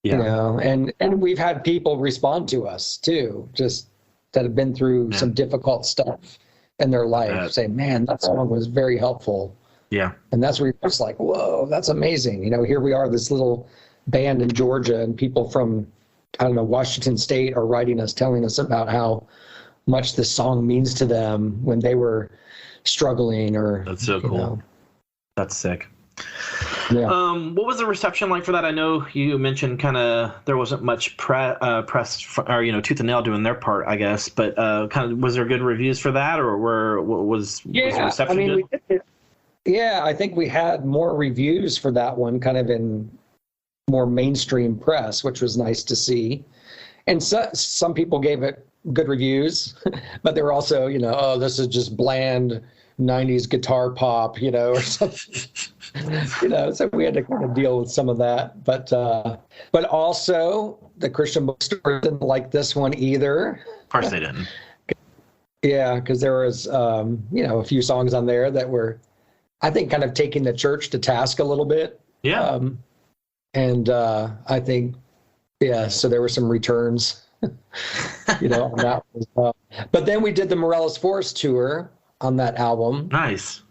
and we've had people respond to us too, just that have been through some difficult stuff in their life, saying, man, that song was very helpful. Yeah. And that's where you're just like, whoa, that's amazing. Here we are, this little band in Georgia, and people from, I don't know, Washington State are writing us, telling us about how much this song means to them when they were struggling. Or that's so cool. Know. That's sick. Yeah. What was the reception like for that? I know you mentioned kind of there wasn't much press or Tooth and Nail doing their part, I guess, but kind of was there good reviews for that, or was the reception good? I think we had more reviews for that one, kind of in more mainstream press, which was nice to see. And some people gave it good reviews, but they were also, oh, this is just bland 90s guitar pop, or something. So we had to kind of deal with some of that. But also the Christian bookstore didn't like this one either. Of course they didn't. Yeah, because there was, a few songs on there that were, I think, kind of taking the church to task a little bit. Yeah. I think, so there were some returns, on that as well. But then we did the Morelos Forest tour on that album. Nice.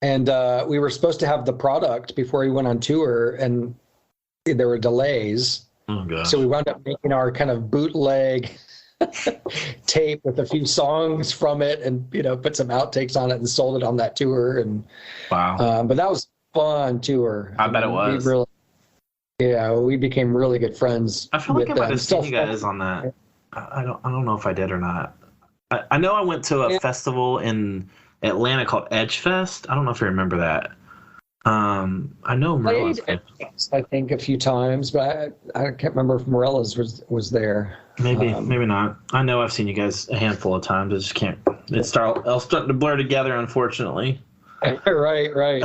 And we were supposed to have the product before we went on tour, and there were delays. Oh, gosh. So we wound up making our kind of bootleg tape with a few songs from it, and put some outtakes on it and sold it on that tour. And wow. But that was a fun tour. I bet it was. We became really good friends. I feel like I might have seen you guys on that. I don't know if I did or not. I know I went to a festival in Atlanta called Edge Fest. I don't know if you remember that. I know Morelos. I think a few times, but I can't remember if Morelos was there. Maybe not. I know I've seen you guys a handful of times. I just can't. It's starting to blur together, unfortunately. Right.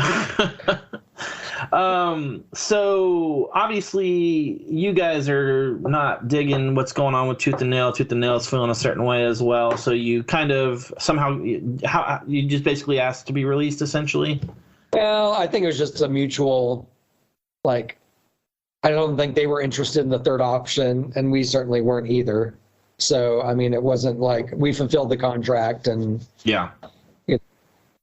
So obviously you guys are not digging what's going on with Tooth and Nail. Tooth and Nail is feeling a certain way as well. So you kind of somehow you just basically asked to be released, essentially. Well, I think it was just a mutual, I don't think they were interested in the third option, and we certainly weren't either. So, I mean, it wasn't like we fulfilled the contract and. Yeah.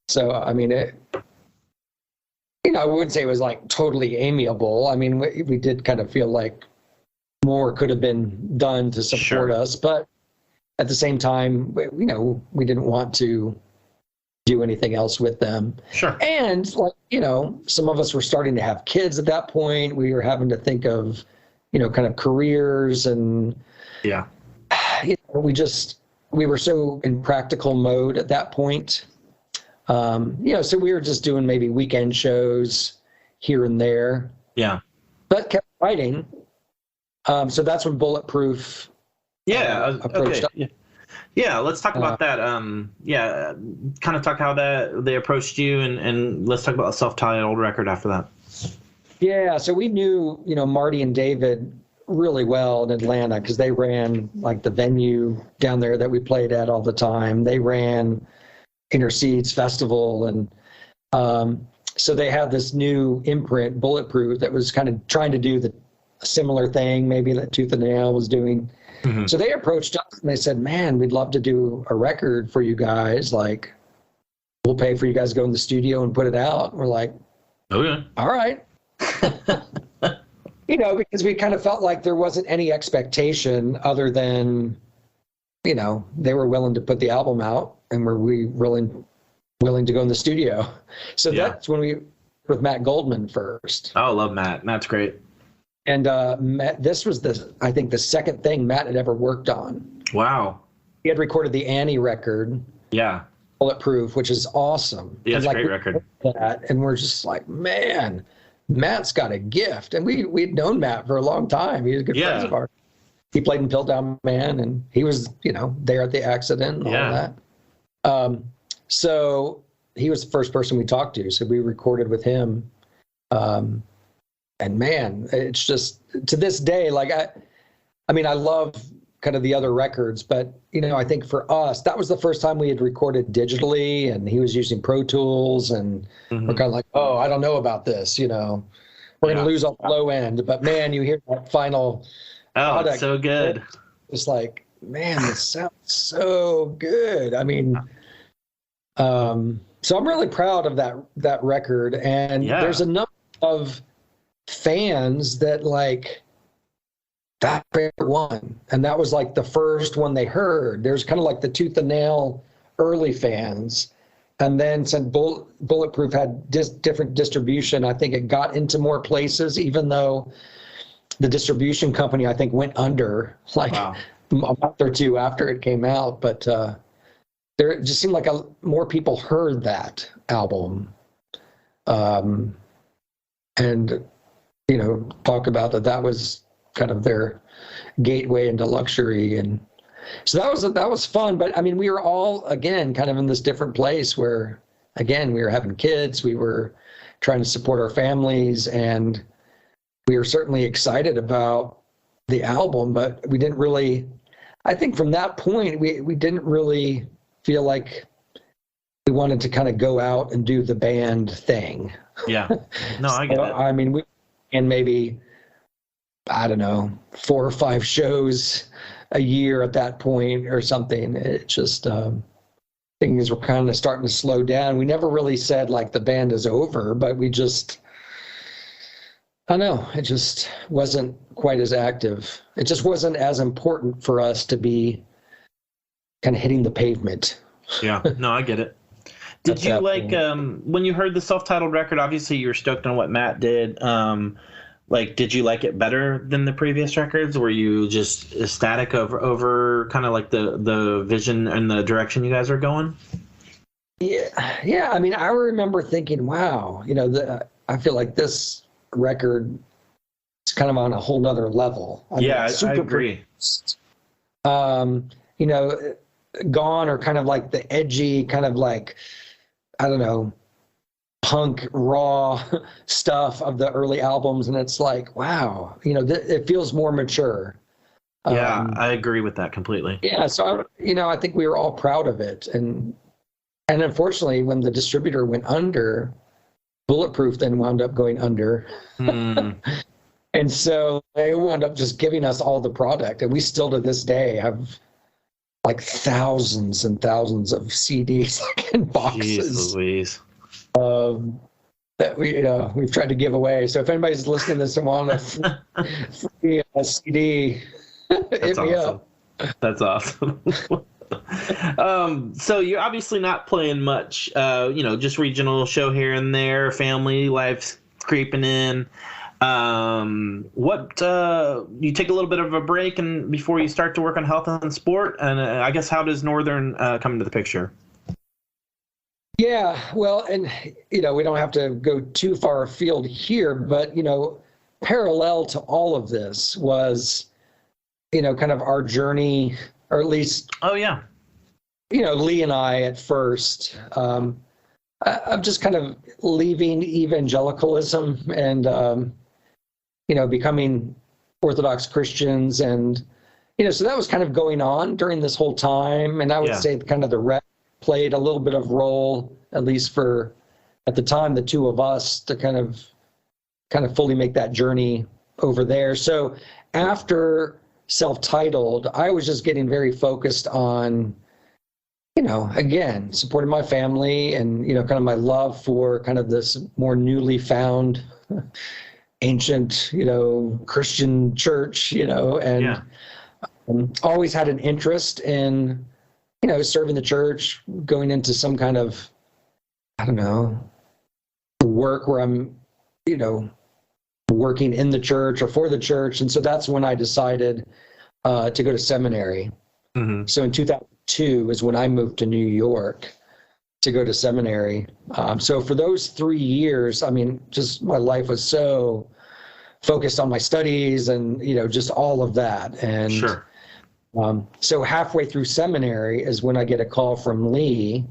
So, I mean, I wouldn't say it was totally amiable. I mean, we did kind of feel like more could have been done to support us, but at the same time, we didn't want to do anything else with them. Sure. And some of us were starting to have kids at that point. We were having to think of, kind of careers, and we were so in practical mode at that point. So we were just doing maybe weekend shows here and there. Yeah. But kept writing. So that's when Bulletproof approached us. Yeah, let's talk about that. Kind of talk how they approached you, and let's talk about the self-titled record after that. Yeah, so we knew, Marty and David really well in Atlanta, because they ran the venue down there that we played at all the time. They ran Intercedes Festival, and so they had this new imprint, Bulletproof, that was kind of trying to do a similar thing maybe that Tooth and Nail was doing. Mm-hmm. So they approached us and they said, man, we'd love to do a record for you guys. We'll pay for you guys to go in the studio and put it out. We're like, okay, all right. Because we kind of felt like there wasn't any expectation other than, they were willing to put the album out, and were we willing to go in the studio. So that's when we with Matt Goldman first. Oh, I love Matt. Matt's great. And Matt, this was I think the second thing Matt had ever worked on. Wow. He had recorded the Annie record. Yeah. Bulletproof, which is awesome. Yeah, it's a great record. And we're just like, man, Matt's got a gift. And we'd known Matt for a long time. He was a good friend of ours. He played in Piltdown Man, and he was, there at the accident and all that. So he was the first person we talked to. So we recorded with him. And man, it's just, to this day, I mean, I love kind of the other records, but, I think for us, that was the first time we had recorded digitally, and he was using Pro Tools, and we're kind of like, oh, I don't know about this, we're going to lose on the low end, but man, you hear that final product. It's so good. It's like, man, this sounds so good. I mean, so I'm really proud of that record, and there's a number of fans that like that one, and that was like the first one they heard. There's kind of like the tooth and nail early fans, and then since Bulletproof had different distribution, I think it got into more places, even though the distribution company I think went under like a month or two after it came out. But there just seemed like more people heard that album, and talk about that was kind of their gateway into luxury. And so that was fun. But I mean, we were all, again, kind of in this different place where, again, we were having kids, we were trying to support our families, and we were certainly excited about the album, but we didn't really, I think from that point, we didn't really feel like we wanted to kind of go out and do the band thing. Yeah. No, I get it. I mean, maybe, I don't know, 4 or 5 shows a year at that point or something. It just, things were kind of starting to slow down. We never really said like the band is over, but we just, I don't know, it just wasn't quite as active. It just wasn't as important for us to be kind of hitting the pavement. Yeah, no, I get it. Did you like, when you heard the self-titled record, obviously you were stoked on what Matt did. Like, did you like it better than the previous records? Were you just ecstatic over kind of like the vision and the direction you guys are going? Yeah. I mean, I remember thinking, wow, I feel like this record is kind of on a whole nother level. I agree. Gone are kind of like the edgy, kind of like, I don't know, punk raw stuff of the early albums, and it's like, wow, it feels more mature. Yeah, I agree with that completely. Yeah, so I think we were all proud of it, and unfortunately, when the distributor went under, Bulletproof then wound up going under, and so they wound up just giving us all the product, and we still to this day have like thousands and thousands of CDs in boxes. Jeez Louise. That we've tried to give away. So if anybody's listening to this and want a free CD, hit me up. That's awesome. So you're obviously not playing much, just regional show here and there, family life's creeping in. You take a little bit of a break and before you start to work on health and sport, and I guess how does Northern come into the picture? Yeah, well, and we don't have to go too far afield here, but parallel to all of this was kind of our journey, or at least Lee and I at first, I'm just kind of leaving evangelicalism and becoming Orthodox Christians, and so that was kind of going on during this whole time. And I would say kind of the rep played a little bit of role, at least for at the time, the two of us, to kind of fully make that journey over there. So after self-titled, I was just getting very focused on again, supporting my family and kind of my love for kind of this more newly found ancient, Christian church, and always had an interest in, serving the church, going into some kind of, I don't know, work where I'm, working in the church or for the church. And so that's when I decided to go to seminary. Mm-hmm. So in 2002 is when I moved to New York to go to seminary. So for those 3 years, I mean, just my life was so focused on my studies and, just all of that. And sure. So halfway through seminary is when I get a call from Lee.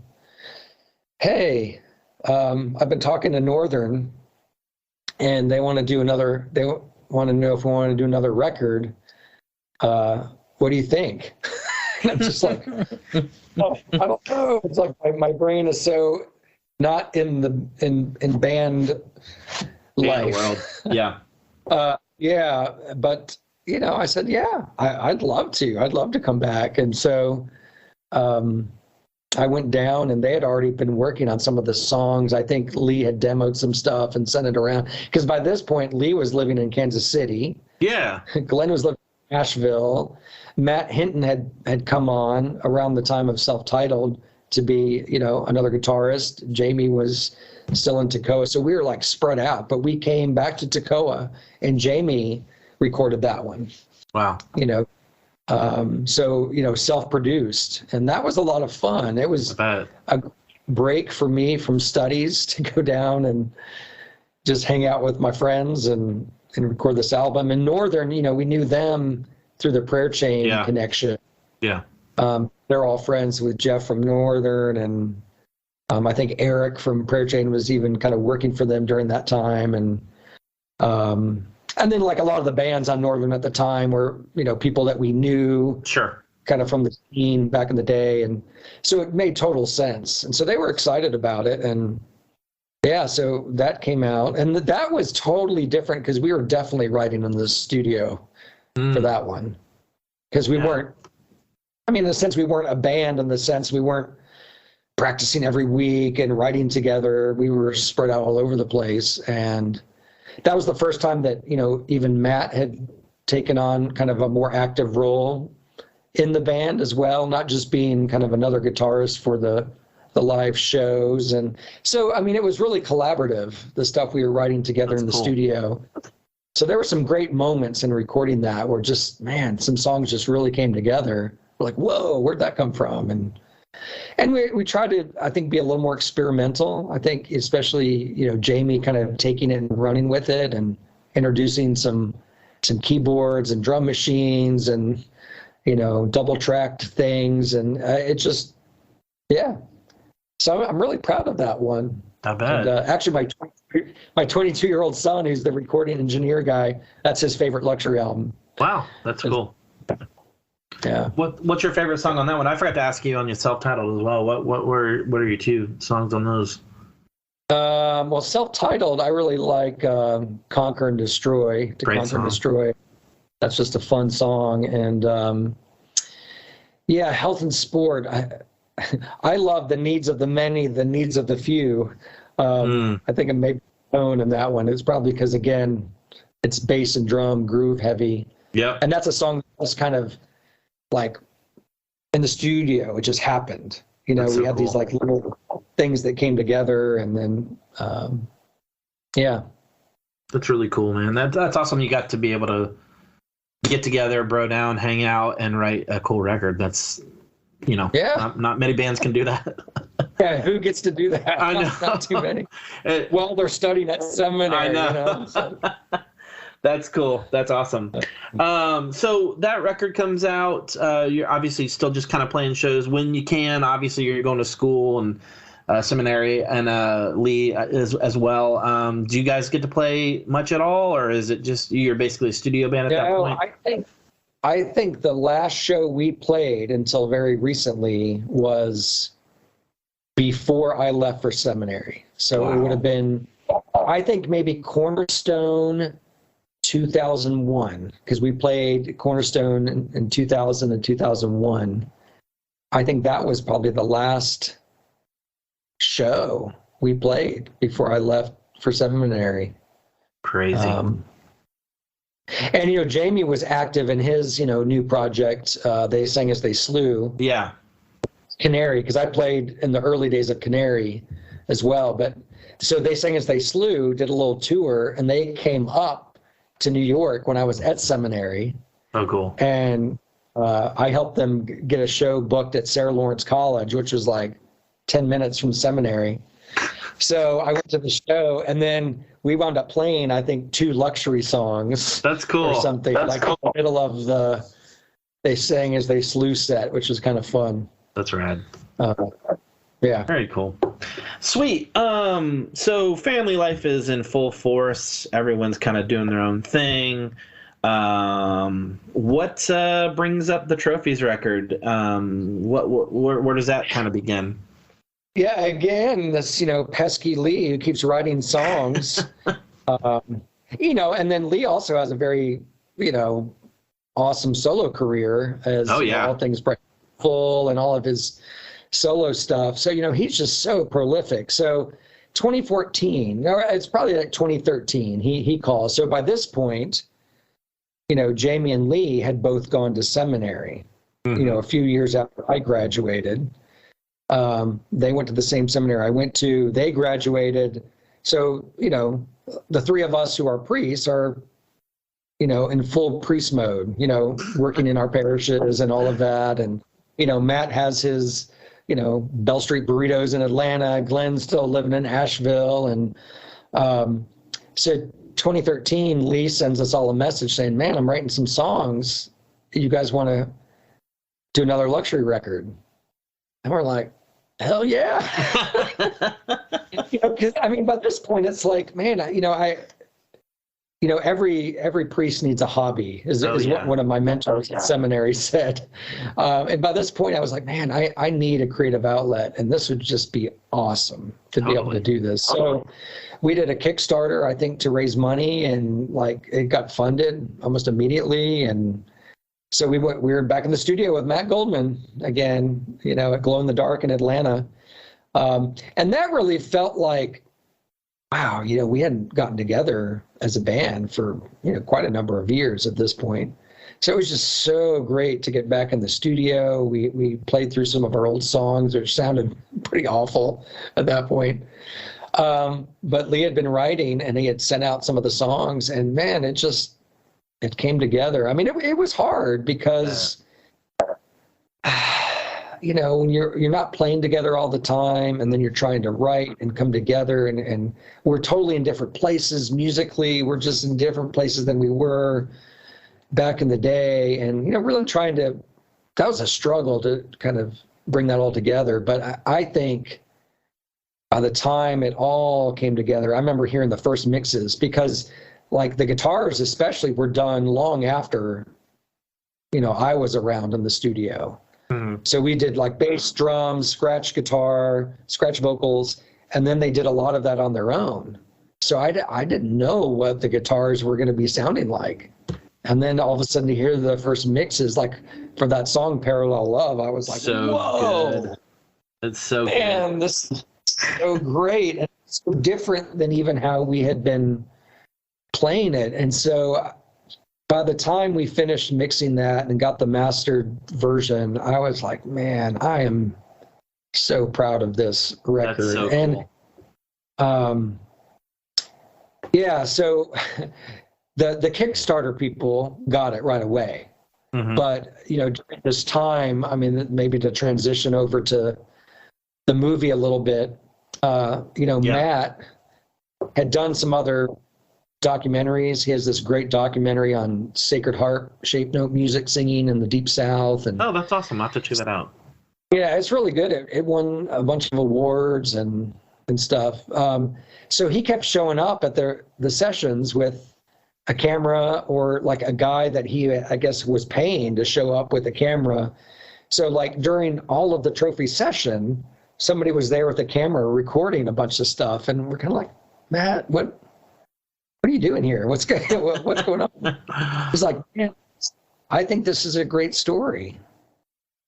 Hey, I've been talking to Northern and they want to know if we want to do another record. What do you think? And I'm just like, oh, I don't know. It's like my brain is so not in band life. World. Yeah. Yeah, but I said, yeah, I'd love to. I'd love to come back. And so I went down and they had already been working on some of the songs. I think Lee had demoed some stuff and sent it around. Because by this point, Lee was living in Kansas City. Yeah. Glenn was living in Nashville. Matt Hinton had come on around the time of Self-Titled to be, another guitarist. Jamie was still in Toccoa. So we were like spread out. But we came back to Toccoa and Jamie recorded that one. Wow. So, self-produced, and that was a lot of fun. It was a break for me from studies to go down and just hang out with my friends and record this album. And Northern, we knew them through the Prayer Chain connection. Yeah. They're all friends with Jeff from Northern, and I think Eric from Prayer Chain was even kind of working for them during that time. And then like a lot of the bands on Northern at the time were, people that we knew kind of from the scene back in the day. And so it made total sense. And so they were excited about it. And yeah, so that came out. And that was totally different because we were definitely writing in the studio for that one. Because we weren't, in a sense, we weren't a band in the sense we weren't practicing every week and writing together. We were spread out all over the place. And that was the first time that, even Matt had taken on kind of a more active role in the band as well, not just being kind of another guitarist for the live shows. And so, it was really collaborative, the stuff we were writing together in the studio. So there were some great moments in recording that where just, some songs just really came together. We're like, whoa, where'd that come from? And we tried to, I think, be a little more experimental. I think especially, Jamie kind of taking it and running with it and introducing some keyboards and drum machines and, double-tracked things. And it just, So I'm really proud of that one. I bet. And, actually, my 22-year-old son, who's the recording engineer guy, that's his favorite Luxury album. Wow, that's cool. Yeah. What's your favorite song on that one? I forgot to ask you on your Self-Titled as well. What are your two songs on those? Well, Self-Titled, I really like Conquer and Destroy. Great Conquer song. and Destroy. That's just a fun song. And Health and Sport. I love the needs of the many, the needs of the few. I think I made my own in that one. It's probably because, again, it's bass and drum, groove heavy. Yeah. And that's a song that was kind of like in the studio. It just happened. We had these like little things that came together, and then, That's really cool, man. That's awesome. You got to be able to get together, bro down, hang out, and write a cool record. That's, not many bands can do that. Yeah, who gets to do that? I know. Not too many. Well, they're studying at seminary. I know. So. That's cool. That's awesome. So that record comes out. You're obviously still just kind of playing shows when you can. Obviously, you're going to school and seminary, and Lee as well. Do you guys get to play much at all, or is it just you're basically a studio band at that point? I think the last show we played until very recently was before I left for seminary. So It would have been, I think, maybe Cornerstone 2001, because we played Cornerstone in 2000 and 2001. I think that was probably the last show we played before I left for seminary. Crazy. And, Jamie was active in his, new project, They Sang As They Slew. Yeah. Canary, because I played in the early days of Canary as well. But so They Sang As They Slew did a little tour, and they came up to New York when I was at seminary. Oh, cool. And I helped them get a show booked at Sarah Lawrence College, which was like 10 minutes from seminary. So I went to the show, and then we wound up playing, I think, 2 Luxury songs. That's cool. Or something. That's cool. In the middle of the They Sang As They Slew set, which was kind of fun. That's rad. Yeah. Very cool. Sweet. So family life is in full force. Everyone's kind of doing their own thing. What brings up the Trophies record? Where does that kind of begin? Yeah, again, this, pesky Lee who keeps writing songs. And then Lee also has a very, awesome solo career as all things full, and all of his solo stuff. So, he's just so prolific. So 2014, or it's probably like 2013, he calls. So by this point, Jamie and Lee had both gone to seminary, a few years after I graduated. They went to the same seminary I went to. They graduated. So, the three of us who are priests are, in full priest mode, working in our parishes and all of that. And, Matt has his, Bell Street burritos in Atlanta. Glenn's still living in Asheville. And so 2013, Lee sends us all a message saying, man, I'm writing some songs. You guys want to do another luxury record? And we're like, hell yeah. Because by this point, it's like, man, every priest needs a hobby, is what one of my mentors at seminary said. And by this point, I was like, man, I need a creative outlet, and this would just be awesome to be able to do this. So we did a Kickstarter, I think, to raise money, and it got funded almost immediately. And so we were back in the studio with Matt Goldman again, at Glow in the Dark in Atlanta. And that really felt like, wow, we hadn't gotten together as a band for, quite a number of years at this point. So it was just so great to get back in the studio. We played through some of our old songs, which sounded pretty awful at that point. But Lee had been writing, and he had sent out some of the songs, and man, it came together. It was hard because, when you're not playing together all the time, and then you're trying to write and come together, and we're totally in different places musically. We're just in different places than we were back in the day. And, really that was a struggle to kind of bring that all together. But I think by the time it all came together, I remember hearing the first mixes, because the guitars especially were done long after, I was around in the studio. So we did bass, drums, scratch guitar, scratch vocals, and then they did a lot of that on their own. So I didn't know what the guitars were going to be sounding like. And then all of a sudden to hear the first mixes, for that song Parallel Love, I was like, so whoa. Good. It's so man, good. This is so great. And it's so different than even how we had been playing it. And so by the time we finished mixing that and got the mastered version, I was like, man, I am so proud of this record. That's so and cool. So the Kickstarter people got it right away. But during this time, maybe to transition over to the movie a little bit, Matt had done some other documentaries. He has this great documentary on Sacred Heart shape note music singing in the Deep South. And that's awesome. I'll have to check that out. yeah, it's really good. It won a bunch of awards and stuff. So he kept showing up at the sessions with a camera, or a guy that he, I guess, was paying to show up with a camera. So during all of the trophy session, somebody was there with a camera recording a bunch of stuff, and we're kind of like, Matt, what are you doing here? What's going on? He's like, man, I think this is a great story,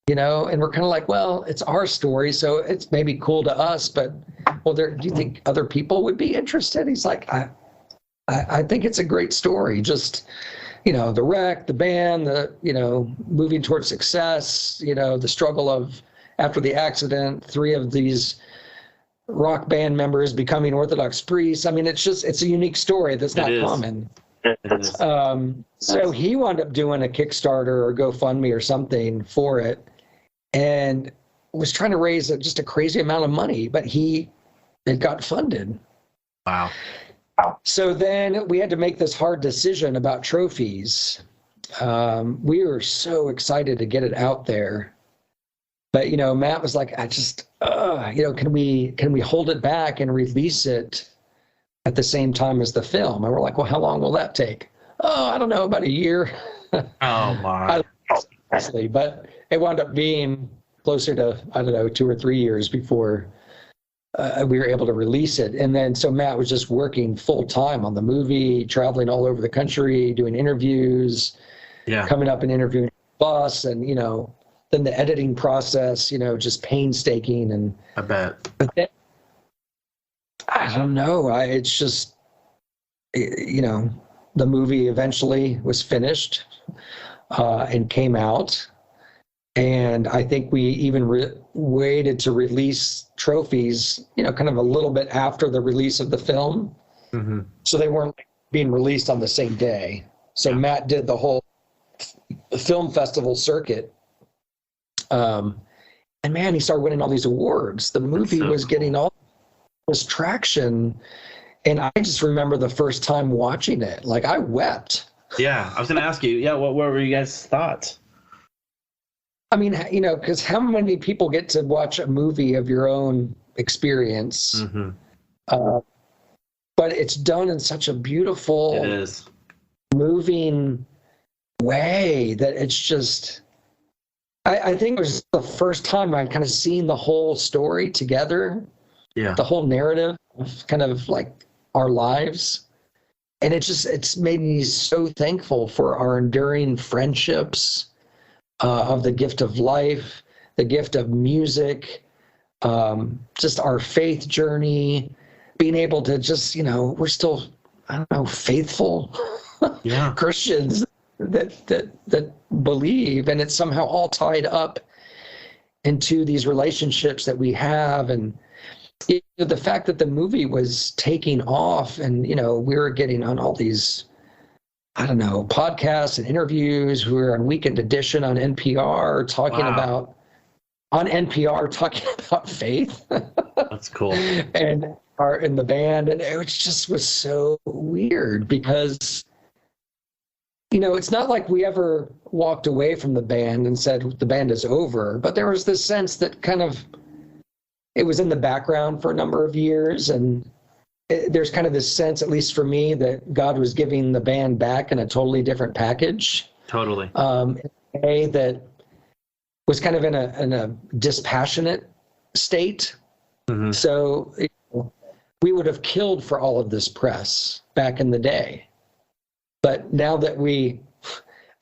and we're kind of like, well, it's our story, so it's maybe cool to us, but do you think other people would be interested? He's like, I think it's a great story. Just, the wreck, the band, moving towards success, the struggle of after the accident, 3 of these rock band members becoming Orthodox priests. It's a unique story that's not common. So he wound up doing a Kickstarter or GoFundMe or something for it, and was trying to raise just a crazy amount of money, but it got funded. Wow. So then we had to make this hard decision about trophies. We were so excited to get it out there. But, Matt was like, can we hold it back and release it at the same time as the film? And we're like, well, how long will that take? I don't know, about a year. Oh, my. But it wound up being closer to, 2 or 3 years before we were able to release it. And then, so Matt was just working full time on the movie, traveling all over the country, doing interviews, coming up and interviewing the bus. And, then the editing process, just painstaking. And I bet. But then, I don't know. It's just, the movie eventually was finished and came out. And I think we even waited to release trophies, kind of a little bit after the release of the film. Mm-hmm. So they weren't being released on the same day. So Matt did the whole film festival circuit. And man, he started winning all these awards. The movie was getting all this traction. And I just remember the first time watching it, like I wept. Yeah, I was going to ask you, what were you guys' thoughts? I mean, because how many people get to watch a movie of your own experience? Mm-hmm. But it's done in such a beautiful, it is moving way that it's just, I think it was the first time I'd kind of seen the whole story together. Yeah. The whole narrative of kind of like our lives. And it's made me so thankful for our enduring friendships, of the gift of life, the gift of music, just our faith journey, being able to just, we're still, I don't know, faithful Christians that believe, and it's somehow all tied up into these relationships that we have. And the fact that the movie was taking off and, we were getting on all these, I don't know, podcasts and interviews. We were on Weekend Edition on NPR talking about faith. That's cool. And in the band. And it just was so weird because, it's not like we ever walked away from the band and said the band is over, but there was this sense that kind of, it was in the background for a number of years. And there's kind of this sense, at least for me, that God was giving the band back in a totally different package. Totally. In a way that was kind of in a dispassionate state. Mm-hmm. So we would have killed for all of this press back in the day. But now that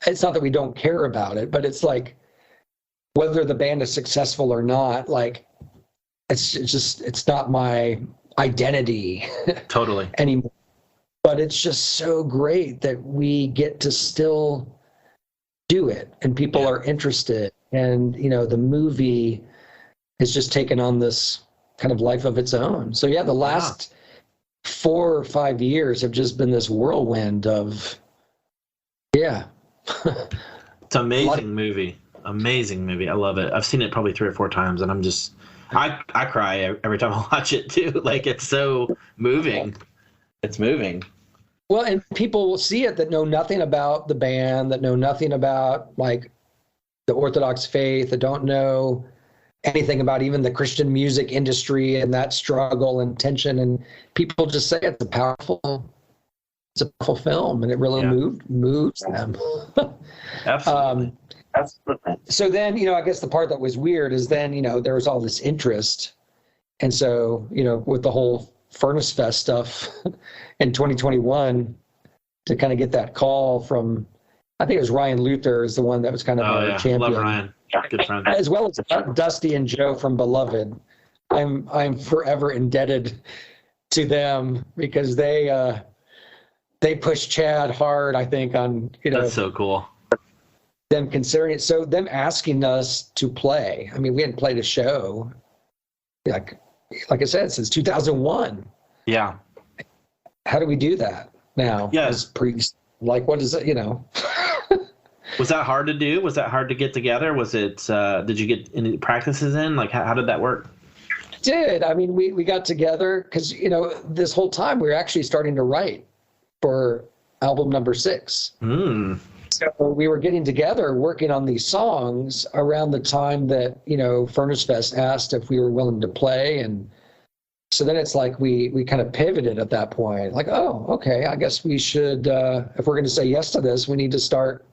it's not that we don't care about it, but it's like whether the band is successful or not, like it's not my identity Totally anymore. But it's just so great that we get to still do it and people are interested. And, the movie has just taken on this kind of life of its own. So the last 4 or 5 years have just been this whirlwind of, It's an amazing movie. Amazing movie. I love it. I've seen it probably 3 or 4 times, and I cry every time I watch it too. Like, it's so moving. It's moving. Well, and people will see it that know nothing about the band, that know nothing about like the Orthodox faith, that don't know anything about even the Christian music industry and that struggle and tension. And people just say it's a powerful film, and it really moves them. Absolutely. So then, I guess the part that was weird is then, there was all this interest. And so, with the whole Furnace Fest stuff in 2021, to kind of get that call from, I think it was Ryan Luther is the one that was kind of our champion. Love Ryan. Good friend. As well as Dusty and Joe from Beloved. I'm forever indebted to them because they pushed Chad hard, I think, on, That's so cool. Them considering it. So them asking us to play. I mean, we hadn't played a show, like I said, since 2001. Yeah. How do we do that now? Yeah. As priests, like, what is it, Was that hard to do? Was that hard to get together? Was it, did you get any practices in? Like, how did that work? Did. I mean, we got together because, this whole time we were actually starting to write for album number 6. So we were getting together, working on these songs around the time that, Furnace Fest asked if we were willing to play. And so then it's like we kind of pivoted at that point. Like, oh, okay, I guess we should, if we're going to say yes to this, we need to start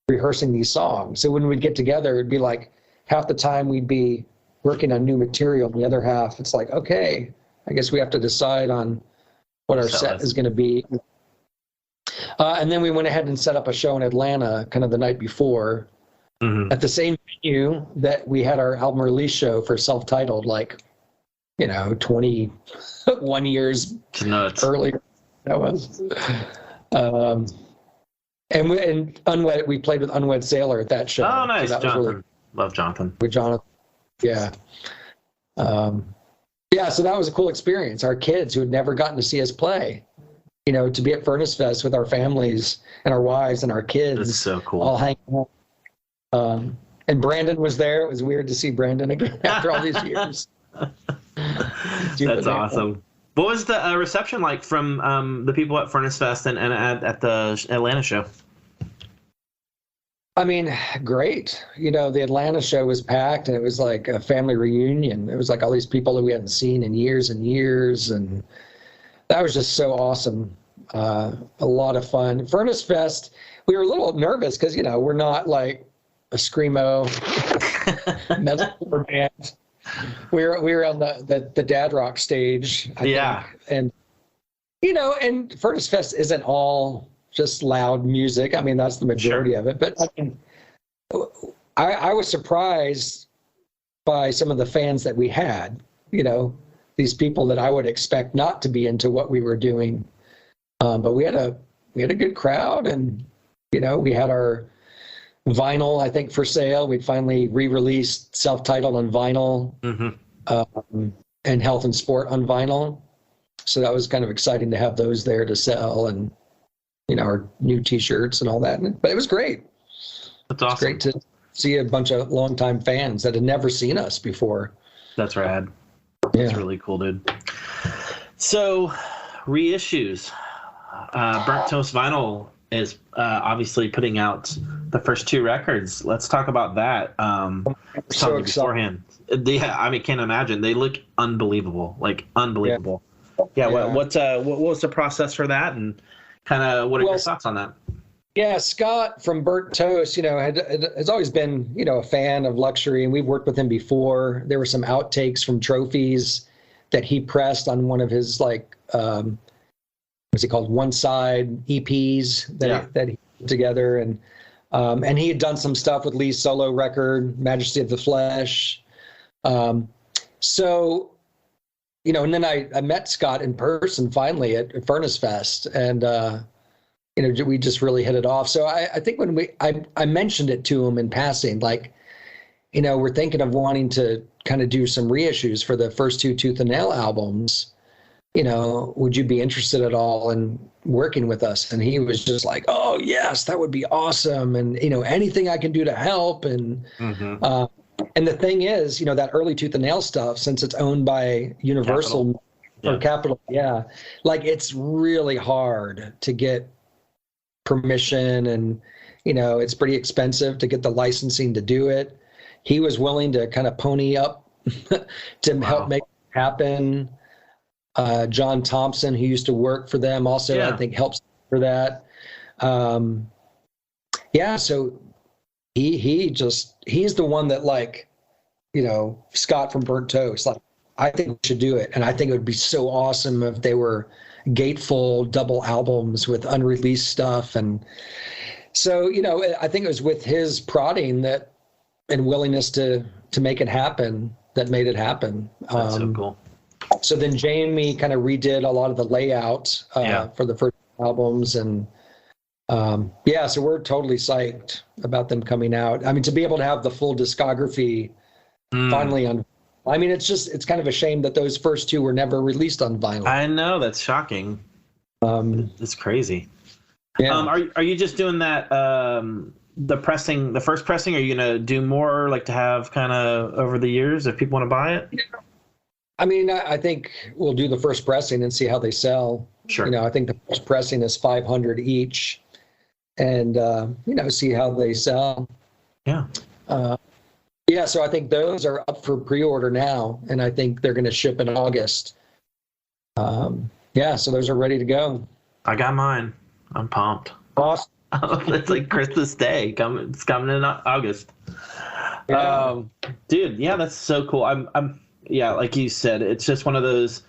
rehearsing these songs. So when we'd get together, it'd be like half the time we'd be working on new material. And the other half, it's like, okay, I guess we have to decide on what our set is going to be. And then we went ahead and set up a show in Atlanta kind of the night before. at the same venue that we had our album release show for Self-Titled, like, 21 years earlier. That was. And Unwed, we played with Unwed Sailor at that show. Oh, nice. So Jonathan. really, Love Jonathan. with Jonathan. Yeah. Yeah, so that was a cool experience. Our kids who had never gotten to see us play, to be at Furnace Fest with our families and our wives and our kids. That's so cool. All hanging out. And Brandon was there. It was weird to see Brandon again after all these years. That's awesome. What was the reception like from the people at Furnace Fest and at the Atlanta show? I mean, great. The Atlanta show was packed, and it was like a family reunion. It was like all these people that we hadn't seen in years and years, and that was just so awesome. A lot of fun. Furnace Fest, we were a little nervous because, we're not like a screamo metalcore band. We were on the dad rock stage, I think. And and Furnace Fest isn't all just loud music. I mean, that's the majority of it. But I was surprised by some of the fans that we had. These people that I would expect not to be into what we were doing. But we had a good crowd, and we had our vinyl, I think, for sale. We'd finally re-released Self-Titled on vinyl, and Health and Sport on vinyl. So that was kind of exciting to have those there to sell, and our new T-shirts and all that. But it was great. That's awesome. It's great to see a bunch of longtime fans that had never seen us before. That's rad. Yeah. That's really cool, dude. So, reissues. Burnt Toast Vinyl is obviously putting out the first 2 records. Let's talk about that. So beforehand. Yeah, I mean, can't imagine. They look unbelievable, like unbelievable. Yeah. What was the process for that, and kind of what are your thoughts on that? Yeah, Scott from Burnt Toast, has always been, a fan of Luxury, and we've worked with him before. There were some outtakes from trophies that he pressed on one of his what's he called, One Side EPs that he put together, and he had done some stuff with Lee's solo record, Majesty of the Flesh. So, and then I met Scott in person finally at Furnace Fest, and we just really hit it off. So I think when I mentioned it to him in passing, like, we're thinking of wanting to kind of do some reissues for the first 2 Tooth and Nail albums. Would you be interested at all in working with us? And he was just like, oh, yes, that would be awesome. And, anything I can do to help. And and the thing is, that early Tooth and Nail stuff, since it's owned by Universal or Capitol, like it's really hard to get permission, and, it's pretty expensive to get the licensing to do it. He was willing to kind of pony up to help make it happen. John Thompson, who used to work for them, also I think helps for that. So he's the one that, like, Scott from Burnt Toast, like, I think we should do it, and I think it would be so awesome if they were gatefold double albums with unreleased stuff. And so I think it was with his prodding that and willingness to make it happen that made it happen. That's so cool. So then Jamie kind of redid a lot of the layout for the first albums. And so we're totally psyched about them coming out. I mean, to be able to have the full discography finally on, I mean, it's kind of a shame that those first 2 were never released on vinyl. I know, that's shocking. It's crazy. Yeah. Are you just doing that, the first pressing? Are you going to do more, like, to have kind of over the years if people want to buy it? I mean, I think we'll do the first pressing and see how they sell. Sure. I think the first pressing is 500 each, and see how they sell. Yeah. So I think those are up for pre-order now, and I think they're going to ship in August. So those are ready to go. I got mine. I'm pumped. Awesome. It's like Christmas Day. It's coming in August. Yeah. Dude, that's so cool. I'm like you said, it's just one of those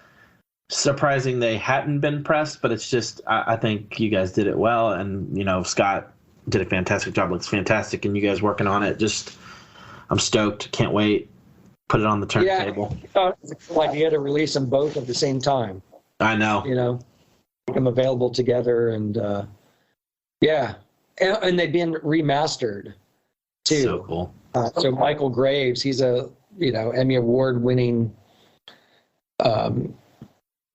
surprising they hadn't been pressed, but it's just, I think you guys did it well. And, Scott did a fantastic job. Looks fantastic, and you guys working on it. Just, I'm stoked. Can't wait. Put it on the turntable. Yeah, it's a cool idea to release them both at the same time. I know. Make them available together, and and they've been remastered too. So cool. So Michael Graves, he's a Emmy Award-winning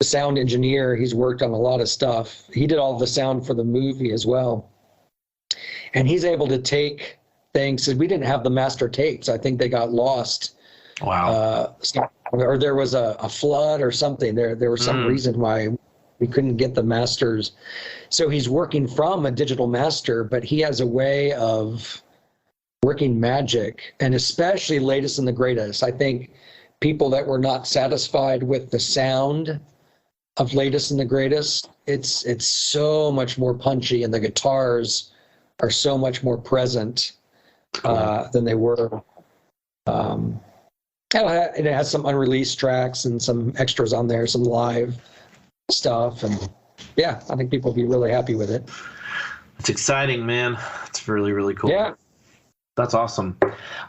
sound engineer. He's worked on a lot of stuff. He did all the sound for the movie as well, and he's able to take things. We didn't have the master tapes. I think they got lost. Wow. Or there was a flood or something. There was some reason why we couldn't get the masters. So he's working from a digital master, but he has a way of working magic, and especially latest and the greatest. I think people that were not satisfied with the sound of latest and the greatest, it's so much more punchy, and the guitars are so much more present than they were. It has some unreleased tracks and some extras on there, some live stuff, and I think people will be really happy with it. It's exciting, man. It's really, really cool. Yeah. That's awesome.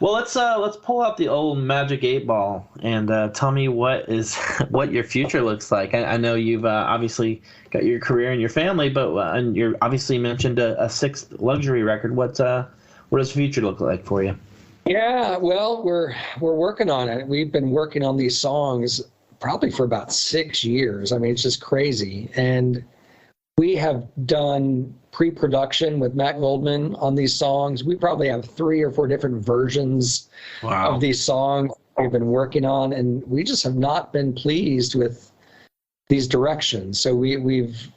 Well, let's pull out the old magic 8-ball and tell me what your future looks like. I know you've obviously got your career and your family, but and you're obviously mentioned a sixth luxury record. What does the future look like for you? Yeah, well, we're working on it. We've been working on these songs probably for about 6 years. I mean, it's just crazy. And we have done pre-production with Matt Goldman on these songs. We probably have 3 or 4 different versions of these songs we've been working on, and we just have not been pleased with these directions. So we've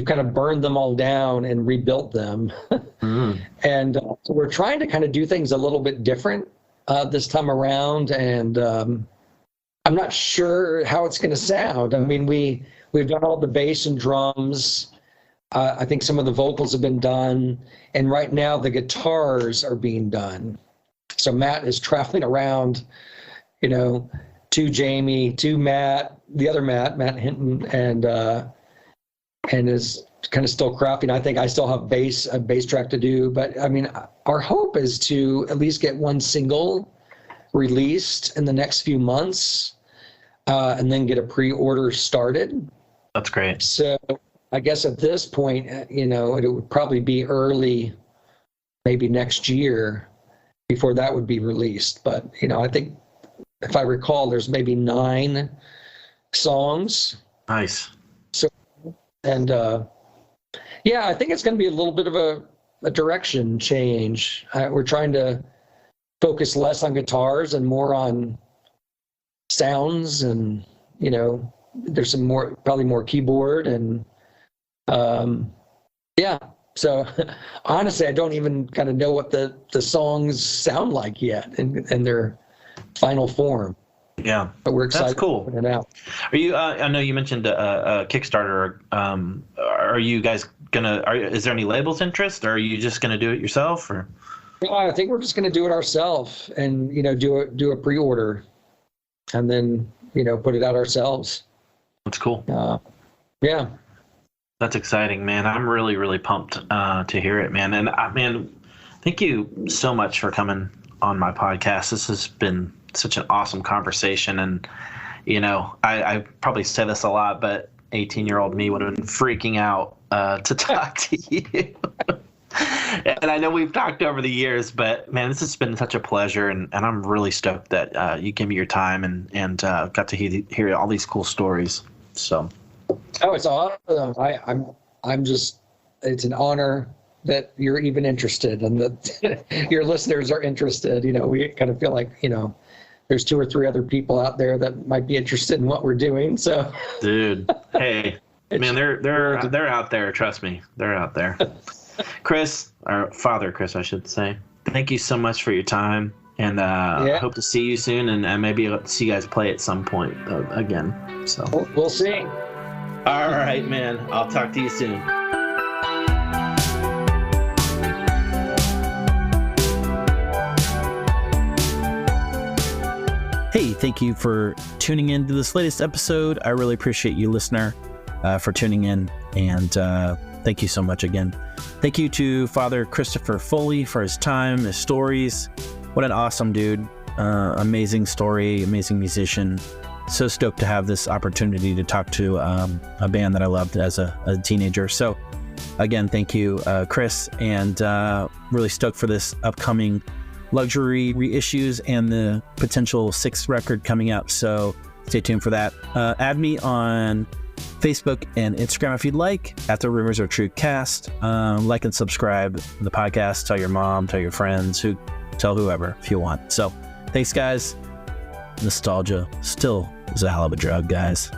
kind of burned them all down and rebuilt them. And we're trying to kind of do things a little bit different this time around. And I'm not sure how it's going to sound. I mean, we've done all the bass and drums. I think some of the vocals have been done. And right now the guitars are being done. So Matt is traveling around, to Jamie, to Matt, the other Matt Hinton, and is kind of still crafting. I think I still have a bass track to do, but I mean, our hope is to at least get one single released in the next few months, and then get a pre-order started. That's great. So I guess at this point, it would probably be early, maybe next year before that would be released. But, I think if I recall, there's maybe 9 songs. Nice. So, and I think it's going to be a little bit of a direction change. We're trying to focus less on guitars and more on sounds, and there's probably more keyboard, and so honestly I don't even kind of know what the songs sound like yet in their final form. Yeah, but we're excited. That's cool. To put it out. Are you? I know you mentioned a Kickstarter. Are you guys gonna? Is there any labels interest, or are you just gonna do it yourself? Or I think we're just gonna do it ourselves, and do a pre-order, and then put it out ourselves. That's cool. Yeah. That's exciting, man. I'm really, really pumped to hear it, man. And man, thank you so much for coming on my podcast. This has been such an awesome conversation. And, I probably say this a lot, but 18-year-old me would have been freaking out to talk to you. And I know we've talked over the years, but man, this has been such a pleasure. And I'm really stoked that you gave me your time and got to hear all these cool stories. So. Oh, it's awesome. I'm just, it's an honor that you're even interested and that your listeners are interested. We kind of feel like, there's 2 or 3 other people out there that might be interested in what we're doing. So, dude, hey, man, they're out there. Trust me, they're out there. Chris, or Father Chris, I should say. Thank you so much for your time, and I hope to see you soon, and maybe I'll see you guys play at some point again. So we'll see. All right, man. I'll talk to you soon. Hey, thank you for tuning in to this latest episode. I really appreciate you, listener, for tuning in. And thank you so much again. Thank you to Father Christopher Foley for his time, his stories. What an awesome dude. Amazing story, amazing musician. So stoked to have this opportunity to talk to a band that I loved as a teenager. So again, thank you, Chris, and really stoked for this upcoming Luxury reissues and the potential 6th record coming out. So stay tuned for that. Add me on Facebook and Instagram if you'd like, at the Rumors Are True Cast. Like and subscribe to the podcast. Tell your mom, tell your friends, tell whoever if you want. So thanks, guys. Nostalgia still is a hell of a drug, guys.